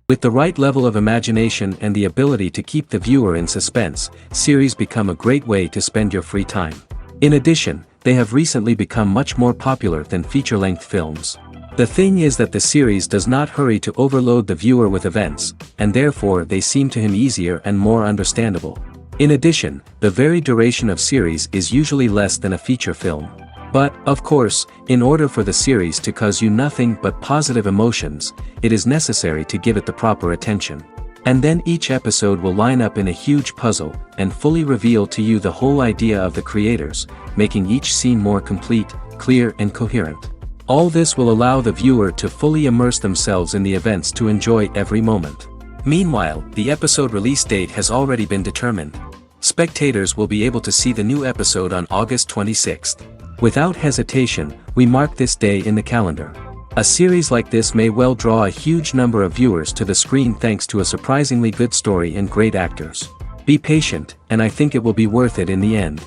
With the right level of imagination and the ability to keep the viewer in suspense, series become a great way to spend your free time. In addition, they have recently become much more popular than feature-length films. The thing is that the series does not hurry to overload the viewer with events, and therefore they seem to him easier and more understandable. In addition, the very duration of series is usually less than a feature film. But, of course, in order for the series to cause you nothing but positive emotions, it is necessary to give it the proper attention. And then each episode will line up in a huge puzzle, and fully reveal to you the whole idea of the creators, making each scene more complete, clear and coherent. All this will allow the viewer to fully immerse themselves in the events to enjoy every moment. Meanwhile, the episode release date has already been determined. Spectators will be able to see the new episode on August 26th. Without hesitation, we mark this day in the calendar. A series like this may well draw a huge number of viewers to the screen thanks to a surprisingly good story and great actors. Be patient, and I think it will be worth it in the end.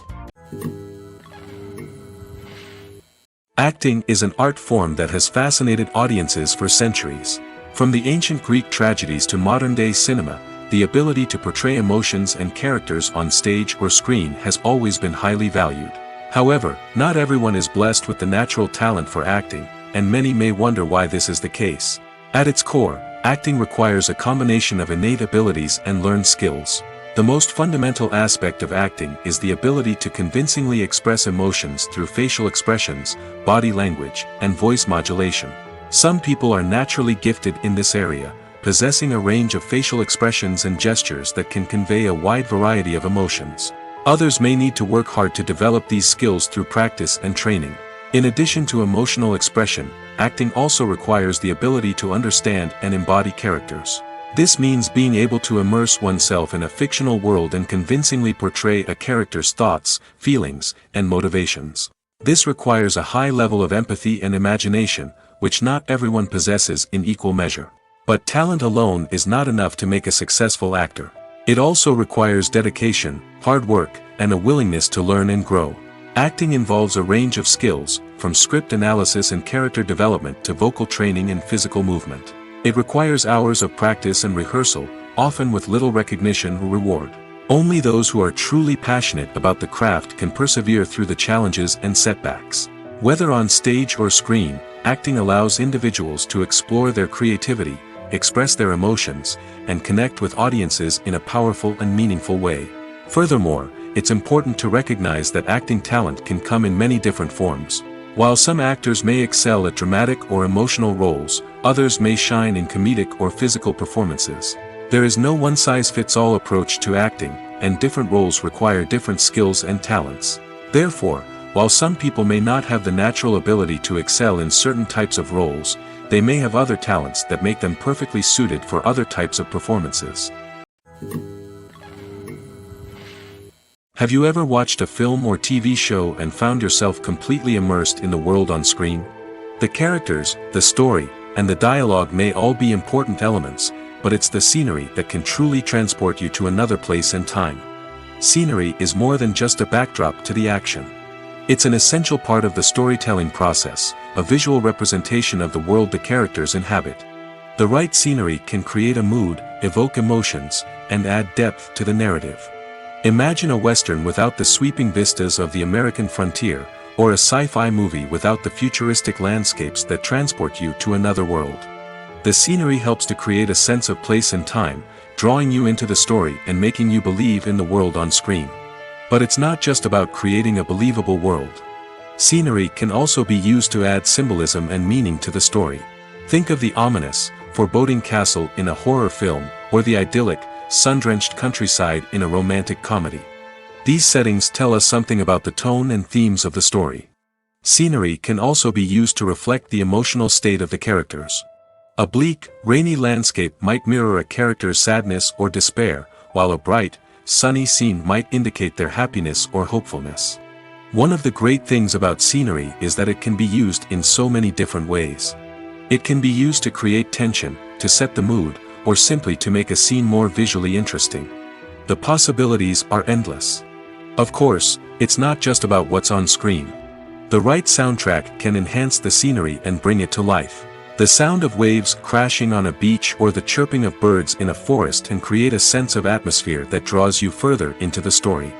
Acting is an art form that has fascinated audiences for centuries. From the ancient Greek tragedies to modern-day cinema, the ability to portray emotions and characters on stage or screen has always been highly valued. However, not everyone is blessed with the natural talent for acting, and many may wonder why this is the case. At its core, acting requires a combination of innate abilities and learned skills. The most fundamental aspect of acting is the ability to convincingly express emotions through facial expressions, body language, and voice modulation. Some people are naturally gifted in this area, possessing a range of facial expressions and gestures that can convey a wide variety of emotions. Others may need to work hard to develop these skills through practice and training. In addition to emotional expression, acting also requires the ability to understand and embody characters. This means being able to immerse oneself in a fictional world and convincingly portray a character's thoughts, feelings, and motivations. This requires a high level of empathy and imagination, which not everyone possesses in equal measure. But talent alone is not enough to make a successful actor. It also requires dedication, hard work, and a willingness to learn and grow. Acting involves a range of skills, from script analysis and character development to vocal training and physical movement. It requires hours of practice and rehearsal, often with little recognition or reward. Only those who are truly passionate about the craft can persevere through the challenges and setbacks. Whether on stage or screen, acting allows individuals to explore their creativity, express their emotions, and connect with audiences in a powerful and meaningful way. Furthermore, it's important to recognize that acting talent can come in many different forms. While some actors may excel at dramatic or emotional roles, others may shine in comedic or physical performances. There is no one-size-fits-all approach to acting, and different roles require different skills and talents. Therefore, while some people may not have the natural ability to excel in certain types of roles, they may have other talents that make them perfectly suited for other types of performances. Have you ever watched a film or TV show and found yourself completely immersed in the world on screen? The characters, the story, and the dialogue may all be important elements, but it's the scenery that can truly transport you to another place and time. Scenery is more than just a backdrop to the action. It's an essential part of the storytelling process, a visual representation of the world the characters inhabit. The right scenery can create a mood, evoke emotions, and add depth to the narrative. Imagine a Western without the sweeping vistas of the American frontier, or a sci-fi movie without the futuristic landscapes that transport you to another world. The scenery helps to create a sense of place and time, drawing you into the story and making you believe in the world on screen. But it's not just about creating a believable world. Scenery can also be used to add symbolism and meaning to the story. Think of the ominous, foreboding castle in a horror film, or the idyllic, sun-drenched countryside in a romantic comedy. These settings tell us something about the tone and themes of the story. Scenery can also be used to reflect the emotional state of the characters. A bleak, rainy landscape might mirror a character's sadness or despair, while a bright, sunny scene might indicate their happiness or hopefulness. One of the great things about scenery is that it can be used in so many different ways. It can be used to create tension, to set the mood, or simply to make a scene more visually interesting. The possibilities are endless. Of course, it's not just about what's on screen. The right soundtrack can enhance the scenery and bring it to life. The sound of waves crashing on a beach or the chirping of birds in a forest can create a sense of atmosphere that draws you further into the story.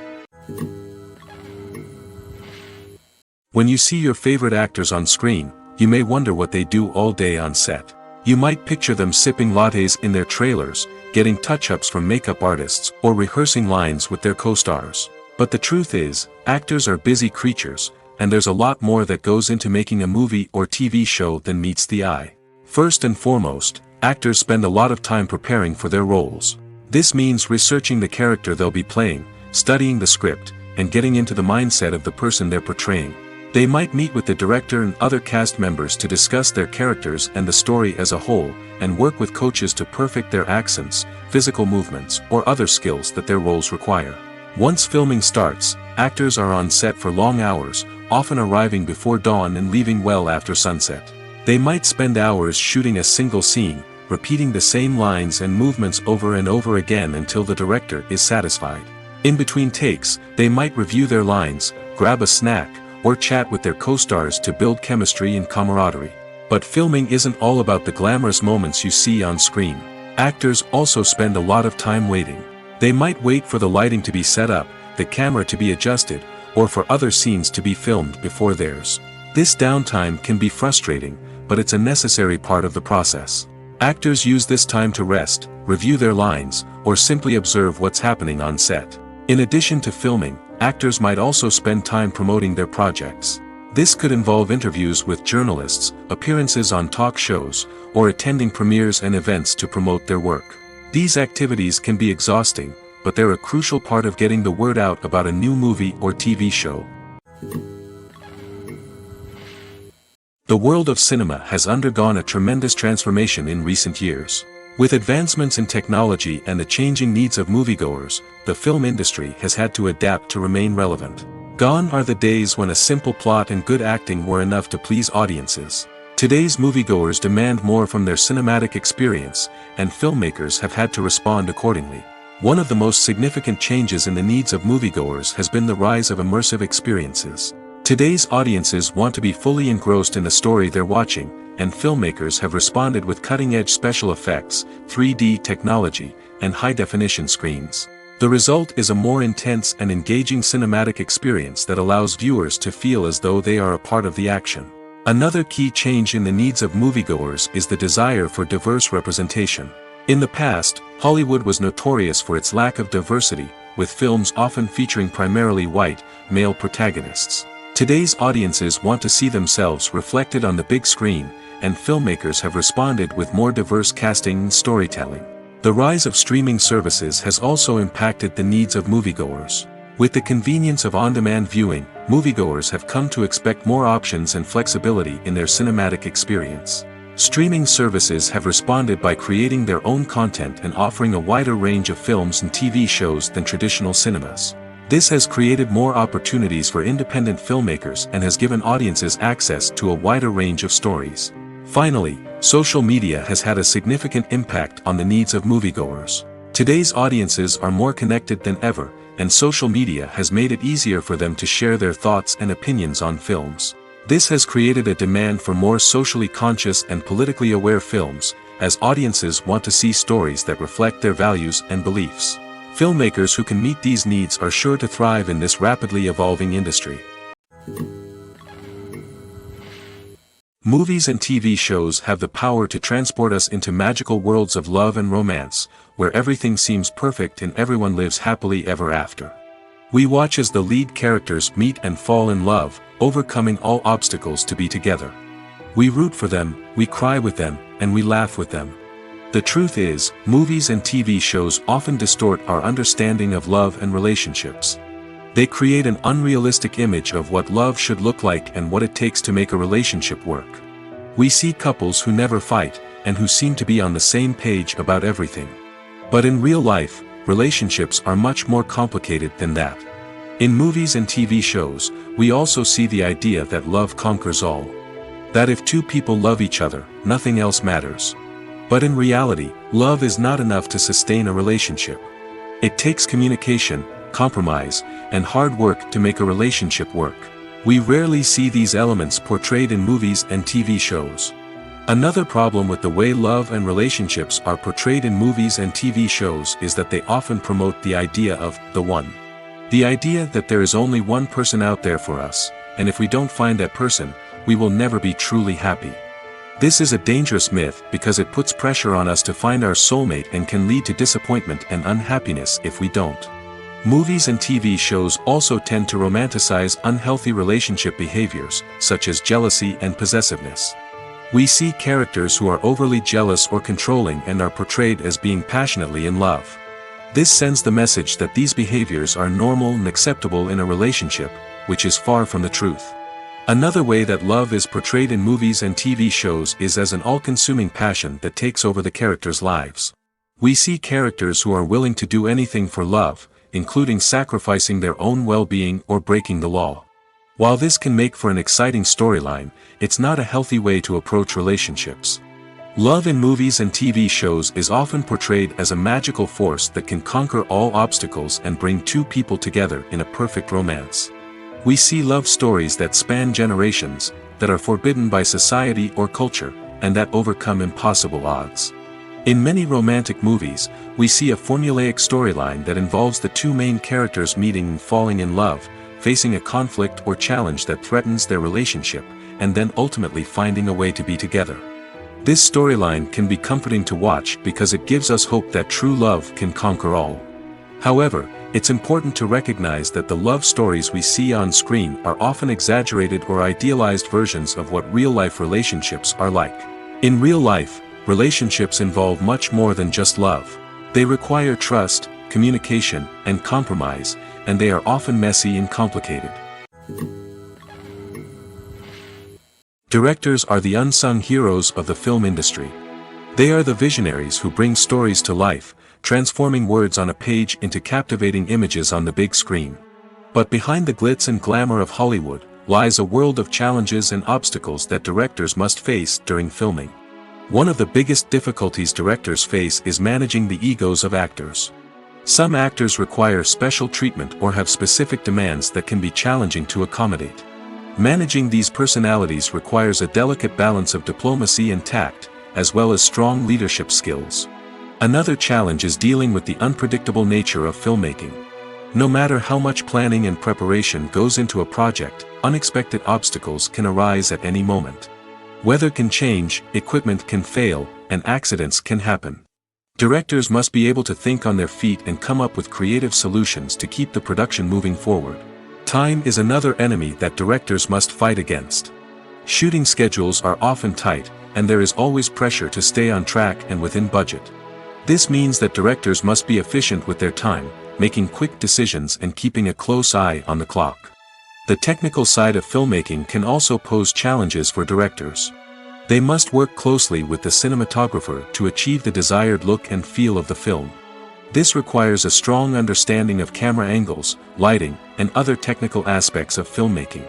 When you see your favorite actors on screen, you may wonder what they do all day on set. You might picture them sipping lattes in their trailers, getting touch-ups from makeup artists, or rehearsing lines with their co-stars. But the truth is, actors are busy creatures, and there's a lot more that goes into making a movie or TV show than meets the eye. First and foremost, actors spend a lot of time preparing for their roles. This means researching the character they'll be playing, studying the script, and getting into the mindset of the person they're portraying. They might meet with the director and other cast members to discuss their characters and the story as a whole, and work with coaches to perfect their accents, physical movements, or other skills that their roles require. Once filming starts, actors are on set for long hours, often arriving before dawn and leaving well after sunset. They might spend hours shooting a single scene, repeating the same lines and movements over and over again until the director is satisfied. In between takes, they might review their lines, grab a snack, or chat with their co-stars to build chemistry and camaraderie. But filming isn't all about the glamorous moments you see on screen. Actors also spend a lot of time waiting. They might wait for the lighting to be set up, the camera to be adjusted, or for other scenes to be filmed before theirs. This downtime can be frustrating, but it's a necessary part of the process. Actors use this time to rest, review their lines, or simply observe what's happening on set. In addition to filming, actors might also spend time promoting their projects. This could involve interviews with journalists, appearances on talk shows, or attending premieres and events to promote their work. These activities can be exhausting, but they're a crucial part of getting the word out about a new movie or TV show. The world of cinema has undergone a tremendous transformation in recent years. With advancements in technology and the changing needs of moviegoers, the film industry has had to adapt to remain relevant. Gone are the days when a simple plot and good acting were enough to please audiences. Today's moviegoers demand more from their cinematic experience, and filmmakers have had to respond accordingly. One of the most significant changes in the needs of moviegoers has been the rise of immersive experiences. Today's audiences want to be fully engrossed in the story they're watching, and filmmakers have responded with cutting-edge special effects, 3D technology, and high-definition screens. The result is a more intense and engaging cinematic experience that allows viewers to feel as though they are a part of the action. Another key change in the needs of moviegoers is the desire for diverse representation. In the past, Hollywood was notorious for its lack of diversity, with films often featuring primarily white, male protagonists. Today's audiences want to see themselves reflected on the big screen, and filmmakers have responded with more diverse casting and storytelling. The rise of streaming services has also impacted the needs of moviegoers. With the convenience of on-demand viewing, moviegoers have come to expect more options and flexibility in their cinematic experience. Streaming services have responded by creating their own content and offering a wider range of films and TV shows than traditional cinemas. This has created more opportunities for independent filmmakers and has given audiences access to a wider range of stories. Finally, social media has had a significant impact on the needs of moviegoers. Today's audiences are more connected than ever, and social media has made it easier for them to share their thoughts and opinions on films. This has created a demand for more socially conscious and politically aware films, as audiences want to see stories that reflect their values and beliefs. Filmmakers who can meet these needs are sure to thrive in this rapidly evolving industry. Movies and TV shows have the power to transport us into magical worlds of love and romance, where everything seems perfect and everyone lives happily ever after. We watch as the lead characters meet and fall in love, overcoming all obstacles to be together. We root for them, we cry with them, and we laugh with them. The truth is, movies and TV shows often distort our understanding of love and relationships. They create an unrealistic image of what love should look like and what it takes to make a relationship work. We see couples who never fight, and who seem to be on the same page about everything. But in real life, relationships are much more complicated than that. In movies and TV shows, we also see the idea that love conquers all. That if two people love each other, nothing else matters. But in reality, love is not enough to sustain a relationship. It takes communication, compromise, and hard work to make a relationship work. We rarely see these elements portrayed in movies and TV shows. Another problem with the way love and relationships are portrayed in movies and TV shows is that they often promote the idea of the one. The idea that there is only one person out there for us, and if we don't find that person, we will never be truly happy. This is a dangerous myth because it puts pressure on us to find our soulmate and can lead to disappointment and unhappiness if we don't. Movies and TV shows also tend to romanticize unhealthy relationship behaviors, such as jealousy and possessiveness. We see characters who are overly jealous or controlling and are portrayed as being passionately in love. This sends the message that these behaviors are normal and acceptable in a relationship, which is far from the truth. Another way that love is portrayed in movies and TV shows is as an all-consuming passion that takes over the characters' lives. We see characters who are willing to do anything for love, including sacrificing their own well-being or breaking the law. While this can make for an exciting storyline, it's not a healthy way to approach relationships. Love in movies and TV shows is often portrayed as a magical force that can conquer all obstacles and bring two people together in a perfect romance. We see love stories that span generations, that are forbidden by society or culture, and that overcome impossible odds. In many romantic movies, we see a formulaic storyline that involves the two main characters meeting and falling in love, facing a conflict or challenge that threatens their relationship, and then ultimately finding a way to be together. This storyline can be comforting to watch because it gives us hope that true love can conquer all. However, it's important to recognize that the love stories we see on screen are often exaggerated or idealized versions of what real-life relationships are like. In real life, relationships involve much more than just love. They require trust, communication, and compromise, and they are often messy and complicated. Directors are the unsung heroes of the film industry. They are the visionaries who bring stories to life, transforming words on a page into captivating images on the big screen. But behind the glitz and glamour of Hollywood lies a world of challenges and obstacles that directors must face during filming. One of the biggest difficulties directors face is managing the egos of actors. Some actors require special treatment or have specific demands that can be challenging to accommodate. Managing these personalities requires a delicate balance of diplomacy and tact, as well as strong leadership skills. Another challenge is dealing with the unpredictable nature of filmmaking. No matter how much planning and preparation goes into a project, unexpected obstacles can arise at any moment. Weather can change, equipment can fail, and accidents can happen. Directors must be able to think on their feet and come up with creative solutions to keep the production moving forward. Time is another enemy that directors must fight against. Shooting schedules are often tight, and there is always pressure to stay on track and within budget. This means that directors must be efficient with their time, making quick decisions and keeping a close eye on the clock. The technical side of filmmaking can also pose challenges for directors. They must work closely with the cinematographer to achieve the desired look and feel of the film. This requires a strong understanding of camera angles, lighting, and other technical aspects of filmmaking.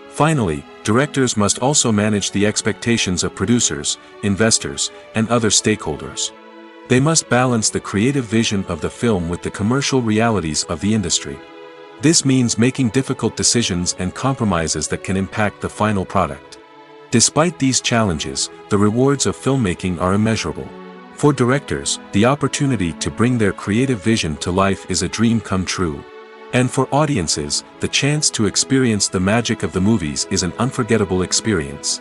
Finally, directors must also manage the expectations of producers, investors, and other stakeholders. They must balance the creative vision of the film with the commercial realities of the industry. This means making difficult decisions and compromises that can impact the final product. Despite these challenges, the rewards of filmmaking are immeasurable. For directors, the opportunity to bring their creative vision to life is a dream come true. And for audiences, the chance to experience the magic of the movies is an unforgettable experience.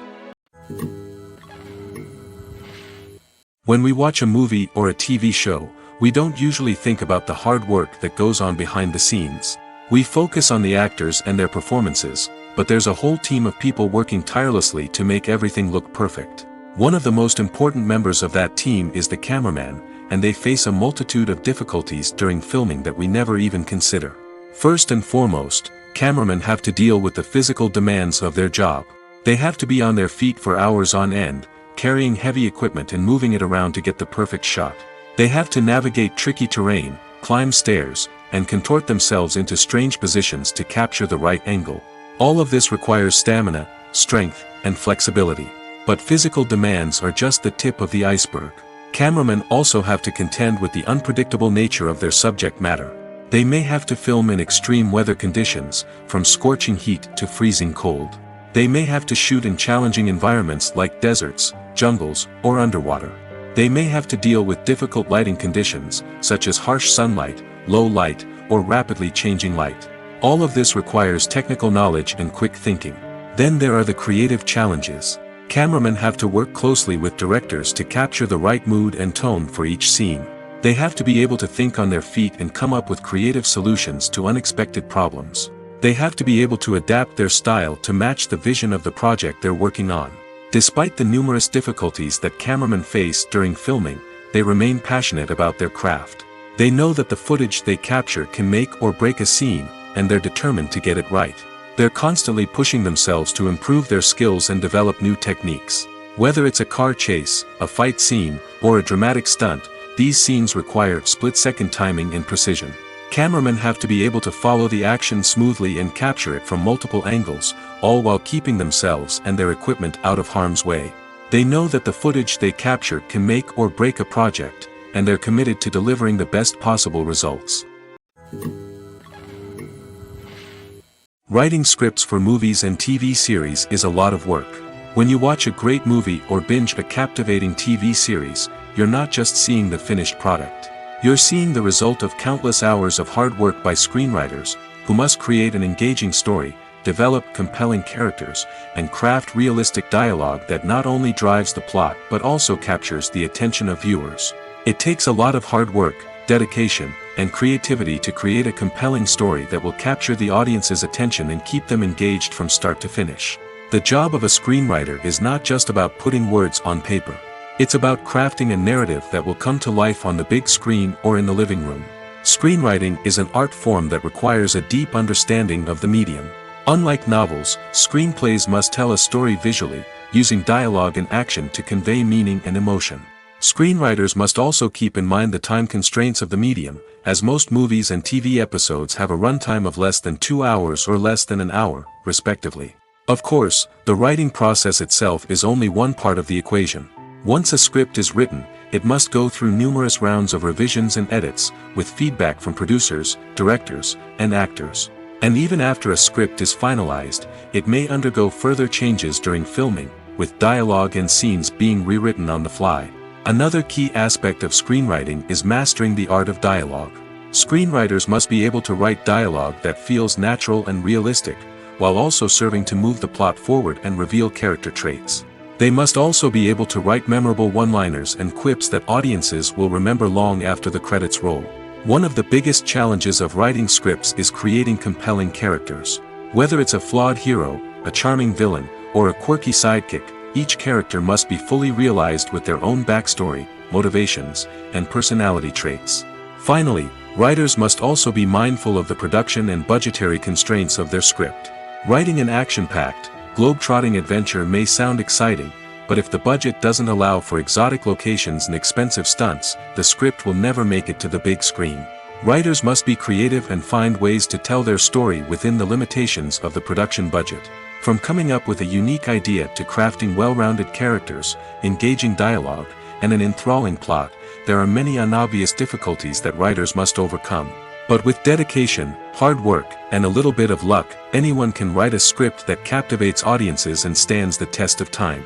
When we watch a movie or a TV show, we don't usually think about the hard work that goes on behind the scenes. We focus on the actors and their performances, but there's a whole team of people working tirelessly to make everything look perfect. One of the most important members of that team is the cameraman, and they face a multitude of difficulties during filming that we never even consider. First and foremost, cameramen have to deal with the physical demands of their job. They have to be on their feet for hours on end, carrying heavy equipment and moving it around to get the perfect shot. They have to navigate tricky terrain, climb stairs, and contort themselves into strange positions to capture the right angle. All of this requires stamina, strength, and flexibility. But physical demands are just the tip of the iceberg. Cameramen also have to contend with the unpredictable nature of their subject matter. They may have to film in extreme weather conditions, from scorching heat to freezing cold. They may have to shoot in challenging environments like deserts, jungles, or underwater. They may have to deal with difficult lighting conditions, such as harsh sunlight, low light, or rapidly changing light. All of this requires technical knowledge and quick thinking. Then there are the creative challenges. Cameramen have to work closely with directors to capture the right mood and tone for each scene. They have to be able to think on their feet and come up with creative solutions to unexpected problems. They have to be able to adapt their style to match the vision of the project they're working on. Despite the numerous difficulties that cameramen face during filming, they remain passionate about their craft. They know that the footage they capture can make or break a scene, and they're determined to get it right. They're constantly pushing themselves to improve their skills and develop new techniques. Whether it's a car chase, a fight scene, or a dramatic stunt, these scenes require split-second timing and precision. Cameramen have to be able to follow the action smoothly and capture it from multiple angles, all while keeping themselves and their equipment out of harm's way. They know that the footage they capture can make or break a project, and they're committed to delivering the best possible results. Writing scripts for movies and TV series is a lot of work. When you watch a great movie or binge a captivating TV series, you're not just seeing the finished product. You're seeing the result of countless hours of hard work by screenwriters, who must create an engaging story, develop compelling characters, and craft realistic dialogue that not only drives the plot but also captures the attention of viewers. It takes a lot of hard work, dedication, and creativity to create a compelling story that will capture the audience's attention and keep them engaged from start to finish. The job of a screenwriter is not just about putting words on paper. It's about crafting a narrative that will come to life on the big screen or in the living room. Screenwriting is an art form that requires a deep understanding of the medium. Unlike novels, screenplays must tell a story visually, using dialogue and action to convey meaning and emotion. Screenwriters must also keep in mind the time constraints of the medium, as most movies and TV episodes have a runtime of less than 2 hours or less than an hour, respectively. Of course, the writing process itself is only one part of the equation. Once a script is written, it must go through numerous rounds of revisions and edits, with feedback from producers, directors, and actors. And even after a script is finalized, it may undergo further changes during filming, with dialogue and scenes being rewritten on the fly. Another key aspect of screenwriting is mastering the art of dialogue. Screenwriters must be able to write dialogue that feels natural and realistic, while also serving to move the plot forward and reveal character traits. They must also be able to write memorable one-liners and quips that audiences will remember long after the credits roll. One of the biggest challenges of writing scripts is creating compelling characters. Whether it's a flawed hero, a charming villain, or a quirky sidekick, each character must be fully realized with their own backstory, motivations, and personality traits. Finally, writers must also be mindful of the production and budgetary constraints of their script. Writing an action-packed, globe-trotting adventure may sound exciting, but if the budget doesn't allow for exotic locations and expensive stunts, the script will never make it to the big screen. Writers must be creative and find ways to tell their story within the limitations of the production budget. From coming up with a unique idea to crafting well-rounded characters, engaging dialogue, and an enthralling plot, there are many unobvious difficulties that writers must overcome. But with dedication, hard work, and a little bit of luck, anyone can write a script that captivates audiences and stands the test of time.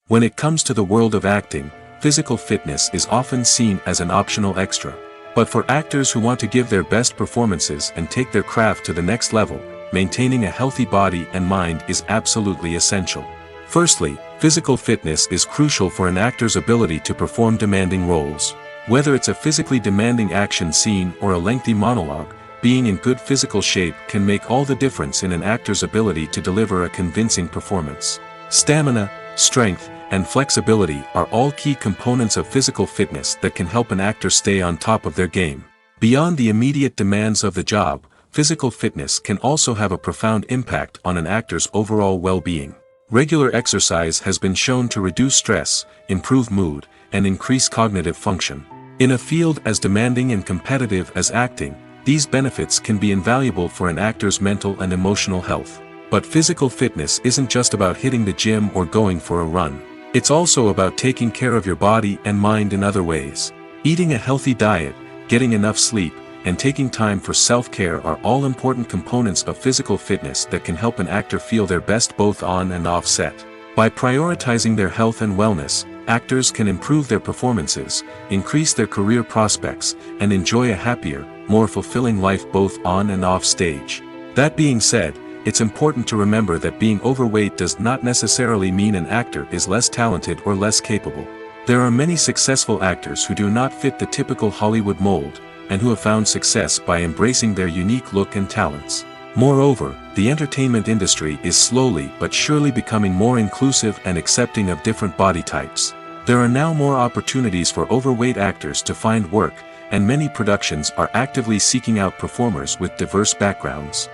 When it comes to the world of acting, physical fitness is often seen as an optional extra. But for actors who want to give their best performances and take their craft to the next level, maintaining a healthy body and mind is absolutely essential. Firstly, physical fitness is crucial for an actor's ability to perform demanding roles. Whether it's a physically demanding action scene or a lengthy monologue, being in good physical shape can make all the difference in an actor's ability to deliver a convincing performance. Stamina, strength, and flexibility are all key components of physical fitness that can help an actor stay on top of their game. Beyond the immediate demands of the job, physical fitness can also have a profound impact on an actor's overall well-being. Regular exercise has been shown to reduce stress, improve mood, and increase cognitive function. In a field as demanding and competitive as acting, these benefits can be invaluable for an actor's mental and emotional health. But physical fitness isn't just about hitting the gym or going for a run. It's also about taking care of your body and mind in other ways. Eating a healthy diet, getting enough sleep, and taking time for self-care are all important components of physical fitness that can help an actor feel their best both on and off set. By prioritizing their health and wellness, actors can improve their performances, increase their career prospects, and enjoy a happier, more fulfilling life both on and off stage. That being said, it's important to remember that being overweight does not necessarily mean an actor is less talented or less capable. There are many successful actors who do not fit the typical Hollywood mold, and who have found success by embracing their unique look and talents. Moreover, the entertainment industry is slowly but surely becoming more inclusive and accepting of different body types. There are now more opportunities for overweight actors to find work, and many productions are actively seeking out performers with diverse backgrounds.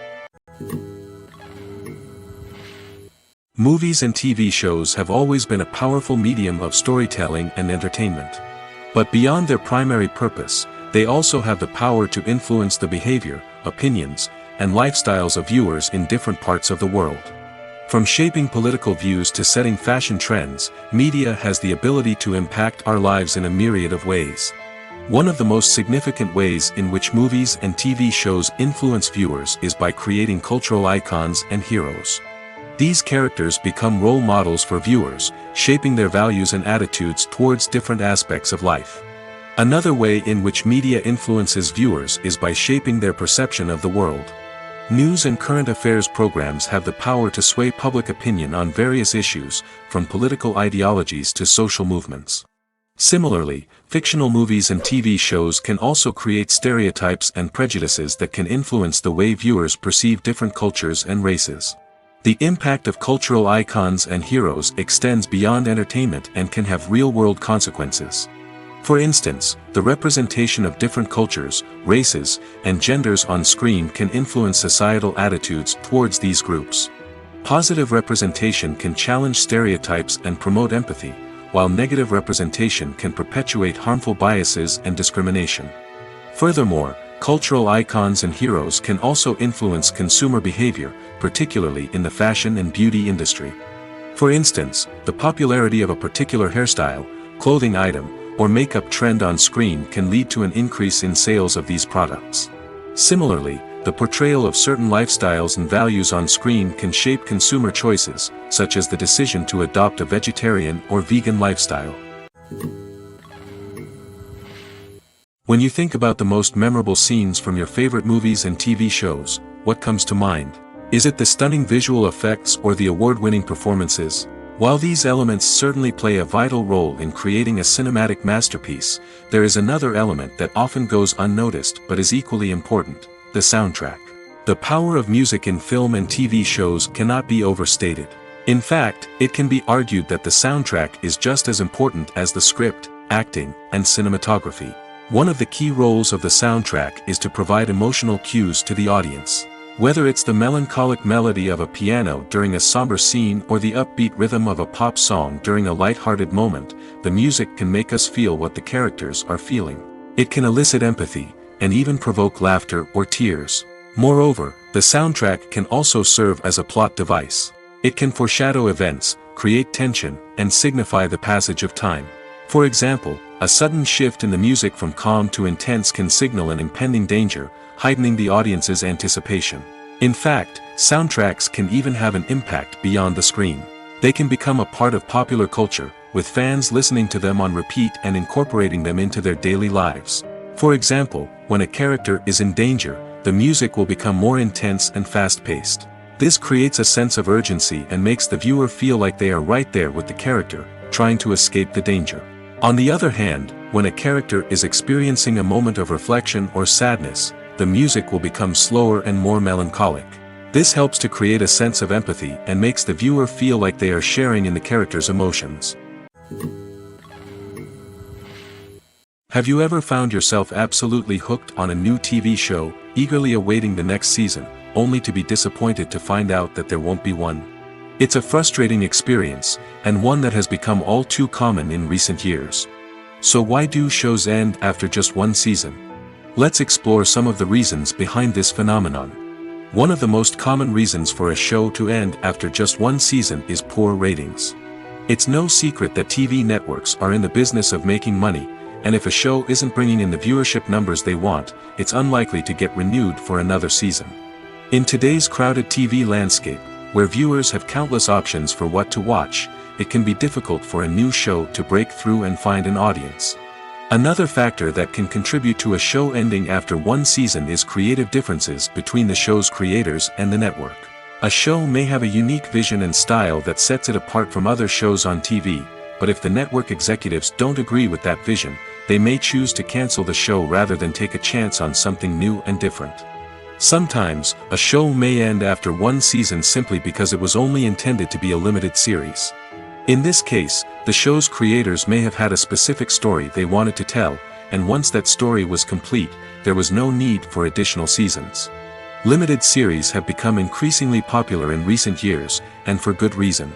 Movies and TV shows have always been a powerful medium of storytelling and entertainment. But beyond their primary purpose, they also have the power to influence the behavior, opinions, and lifestyles of viewers in different parts of the world. From shaping political views to setting fashion trends, media has the ability to impact our lives in a myriad of ways. One of the most significant ways in which movies and TV shows influence viewers is by creating cultural icons and heroes. These characters become role models for viewers, shaping their values and attitudes towards different aspects of life. Another way in which media influences viewers is by shaping their perception of the world. News and current affairs programs have the power to sway public opinion on various issues, from political ideologies to social movements. Similarly, fictional movies and TV shows can also create stereotypes and prejudices that can influence the way viewers perceive different cultures and races. The impact of cultural icons and heroes extends beyond entertainment and can have real-world consequences. For instance, the representation of different cultures, races, and genders on screen can influence societal attitudes towards these groups. Positive representation can challenge stereotypes and promote empathy, while negative representation can perpetuate harmful biases and discrimination. Furthermore, cultural icons and heroes can also influence consumer behavior, particularly in the fashion and beauty industry. For instance, the popularity of a particular hairstyle, clothing item, or makeup trend on screen can lead to an increase in sales of these products. Similarly, the portrayal of certain lifestyles and values on screen can shape consumer choices, such as the decision to adopt a vegetarian or vegan lifestyle. When you think about the most memorable scenes from your favorite movies and TV shows, what comes to mind? Is it the stunning visual effects or the award-winning performances? While these elements certainly play a vital role in creating a cinematic masterpiece, there is another element that often goes unnoticed but is equally important: the soundtrack. The power of music in film and TV shows cannot be overstated. In fact, it can be argued that the soundtrack is just as important as the script, acting, and cinematography. One of the key roles of the soundtrack is to provide emotional cues to the audience. Whether it's the melancholic melody of a piano during a somber scene or the upbeat rhythm of a pop song during a light-hearted moment, the music can make us feel what the characters are feeling. It can elicit empathy, and even provoke laughter or tears. Moreover, the soundtrack can also serve as a plot device. It can foreshadow events, create tension, and signify the passage of time. For example, a sudden shift in the music from calm to intense can signal an impending danger, heightening the audience's anticipation. In fact, soundtracks can even have an impact beyond the screen. They can become a part of popular culture, with fans listening to them on repeat and incorporating them into their daily lives. For example, when a character is in danger, the music will become more intense and fast-paced. This creates a sense of urgency and makes the viewer feel like they are right there with the character, trying to escape the danger. On the other hand, when a character is experiencing a moment of reflection or sadness, the music will become slower and more melancholic. This helps to create a sense of empathy and makes the viewer feel like they are sharing in the character's emotions. Have you ever found yourself absolutely hooked on a new TV show, eagerly awaiting the next season, only to be disappointed to find out that there won't be one? It's a frustrating experience, and one that has become all too common in recent years. So why do shows end after just one season? Let's explore some of the reasons behind this phenomenon. One of the most common reasons for a show to end after just one season is poor ratings. It's no secret that TV networks are in the business of making money, and if a show isn't bringing in the viewership numbers they want, it's unlikely to get renewed for another season. In today's crowded TV landscape, where viewers have countless options for what to watch, it can be difficult for a new show to break through and find an audience. Another factor that can contribute to a show ending after one season is creative differences between the show's creators and the network. A show may have a unique vision and style that sets it apart from other shows on TV, but if the network executives don't agree with that vision, they may choose to cancel the show rather than take a chance on something new and different. Sometimes, a show may end after one season simply because it was only intended to be a limited series. In this case, the show's creators may have had a specific story they wanted to tell, and once that story was complete, there was no need for additional seasons. Limited series have become increasingly popular in recent years, and for good reason.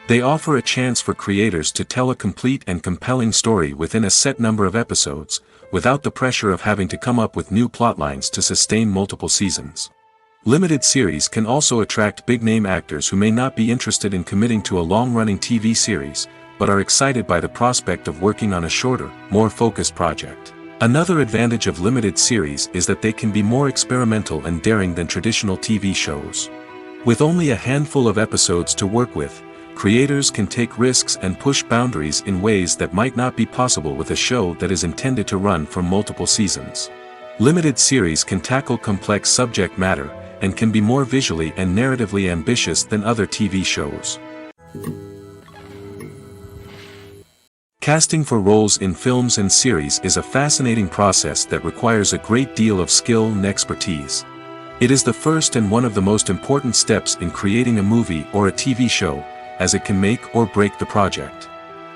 They offer a chance for creators to tell a complete and compelling story within a set number of episodes, without the pressure of having to come up with new plotlines to sustain multiple seasons. Limited series can also attract big-name actors who may not be interested in committing to a long-running TV series, but are excited by the prospect of working on a shorter, more focused project. Another advantage of limited series is that they can be more experimental and daring than traditional TV shows. With only a handful of episodes to work with, creators can take risks and push boundaries in ways that might not be possible with a show that is intended to run for multiple seasons. Limited series can tackle complex subject matter, and can be more visually and narratively ambitious than other TV shows. Casting for roles in films and series is a fascinating process that requires a great deal of skill and expertise. It is the first and one of the most important steps in creating a movie or a TV show, as it can make or break the project.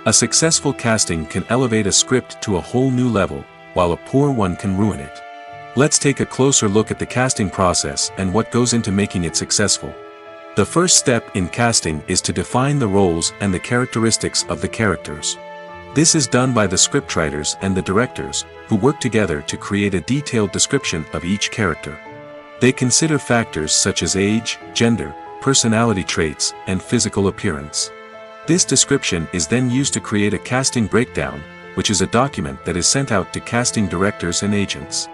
A successful casting can elevate a script to a whole new level, while a poor one can ruin it. Let's take a closer look at the casting process and what goes into making it successful. The first step in casting is to define the roles and the characteristics of the characters. This is done by the scriptwriters and the directors, who work together to create a detailed description of each character. They consider factors such as age, gender, personality traits, and physical appearance. This description is then used to create a casting breakdown, which is a document that is sent out to casting directors and agents.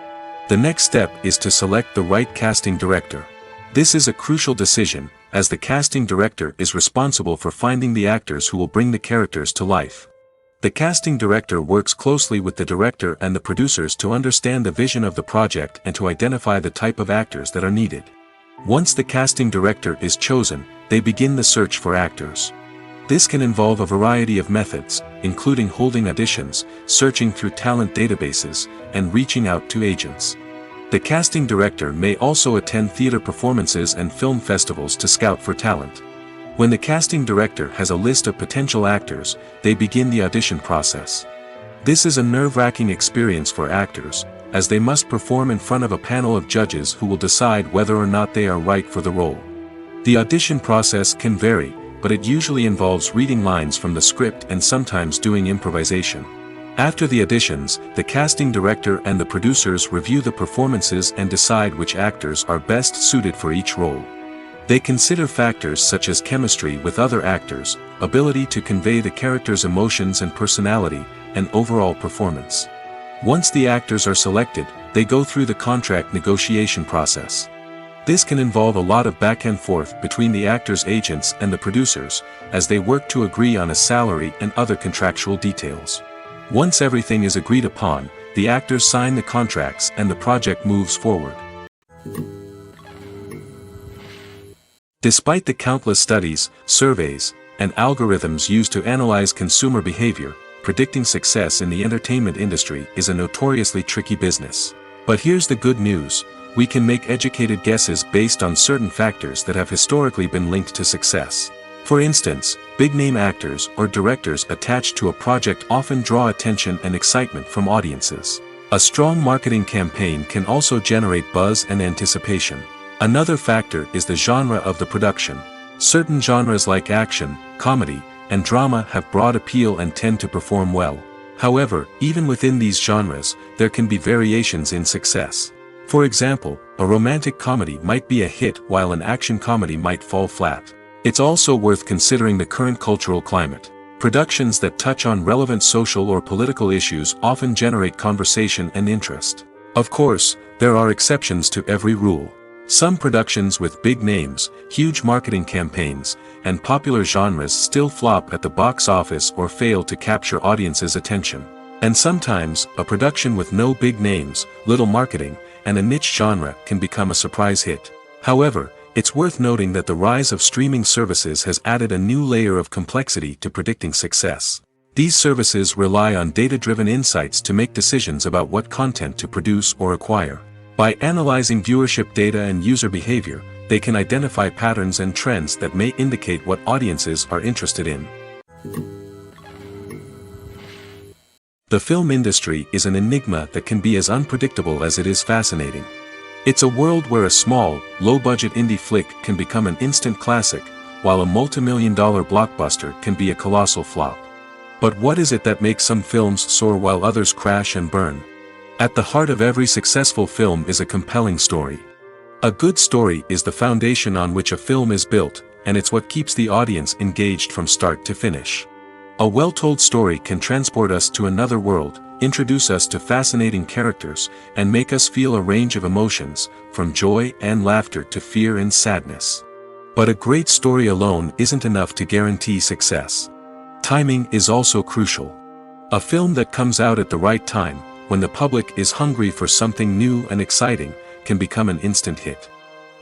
The next step is to select the right casting director. This is a crucial decision, as the casting director is responsible for finding the actors who will bring the characters to life. The casting director works closely with the director and the producers to understand the vision of the project and to identify the type of actors that are needed. Once the casting director is chosen, they begin the search for actors. This can involve a variety of methods, including holding auditions, searching through talent databases, and reaching out to agents. The casting director may also attend theater performances and film festivals to scout for talent. When the casting director has a list of potential actors, they begin the audition process. This is a nerve-wracking experience for actors, as they must perform in front of a panel of judges who will decide whether or not they are right for the role. The audition process can vary, but it usually involves reading lines from the script and sometimes doing improvisation. After the auditions, the casting director and the producers review the performances and decide which actors are best suited for each role. They consider factors such as chemistry with other actors, ability to convey the character's emotions and personality, and overall performance. Once the actors are selected, they go through the contract negotiation process. This can involve a lot of back and forth between the actors' agents and the producers, as they work to agree on a salary and other contractual details. Once everything is agreed upon, the actors sign the contracts and the project moves forward. Despite the countless studies, surveys, and algorithms used to analyze consumer behavior, predicting success in the entertainment industry is a notoriously tricky business. But here's the good news: we can make educated guesses based on certain factors that have historically been linked to success. For instance, big-name actors or directors attached to a project often draw attention and excitement from audiences. A strong marketing campaign can also generate buzz and anticipation. Another factor is the genre of the production. Certain genres like action, comedy, and drama have broad appeal and tend to perform well. However, even within these genres, there can be variations in success. For example, a romantic comedy might be a hit while an action comedy might fall flat. It's also worth considering the current cultural climate. Productions that touch on relevant social or political issues often generate conversation and interest. Of course, there are exceptions to every rule. Some productions with big names, huge marketing campaigns, and popular genres still flop at the box office or fail to capture audiences' attention. And sometimes, a production with no big names, little marketing, and a niche genre can become a surprise hit. However, it's worth noting that the rise of streaming services has added a new layer of complexity to predicting success. These services rely on data-driven insights to make decisions about what content to produce or acquire. By analyzing viewership data and user behavior, they can identify patterns and trends that may indicate what audiences are interested in. The film industry is an enigma that can be as unpredictable as it is fascinating. It's a world where a small, low-budget indie flick can become an instant classic, while a multi-million-dollar blockbuster can be a colossal flop. But what is it that makes some films soar while others crash and burn? At the heart of every successful film is a compelling story. A good story is the foundation on which a film is built, and it's what keeps the audience engaged from start to finish. A well-told story can transport us to another world, introduce us to fascinating characters, and make us feel a range of emotions, from joy and laughter to fear and sadness. But a great story alone isn't enough to guarantee success. Timing is also crucial. A film that comes out at the right time, when the public is hungry for something new and exciting, can become an instant hit.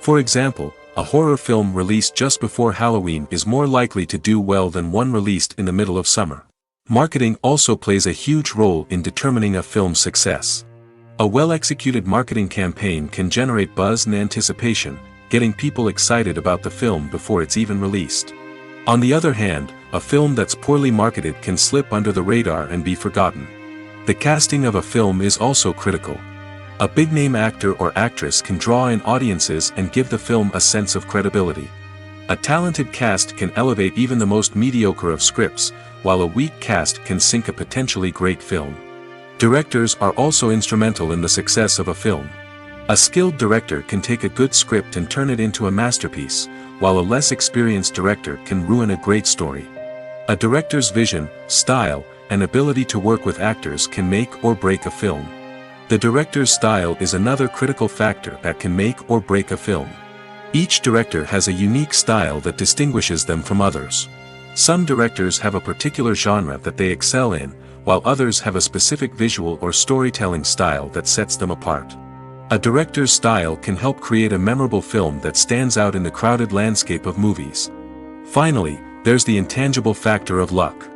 For example, a horror film released just before Halloween is more likely to do well than one released in the middle of summer. Marketing also plays a huge role in determining a film's success. A well-executed marketing campaign can generate buzz and anticipation, getting people excited about the film before it's even released. On the other hand, a film that's poorly marketed can slip under the radar and be forgotten. The casting of a film is also critical. A big-name actor or actress can draw in audiences and give the film a sense of credibility. A talented cast can elevate even the most mediocre of scripts, while a weak cast can sink a potentially great film. Directors are also instrumental in the success of a film. A skilled director can take a good script and turn it into a masterpiece, while a less experienced director can ruin a great story. A director's vision, style, and ability to work with actors can make or break a film. The director's style is another critical factor that can make or break a film. Each director has a unique style that distinguishes them from others. Some directors have a particular genre that they excel in, while others have a specific visual or storytelling style that sets them apart. A director's style can help create a memorable film that stands out in the crowded landscape of movies. Finally, there's the intangible factor of luck.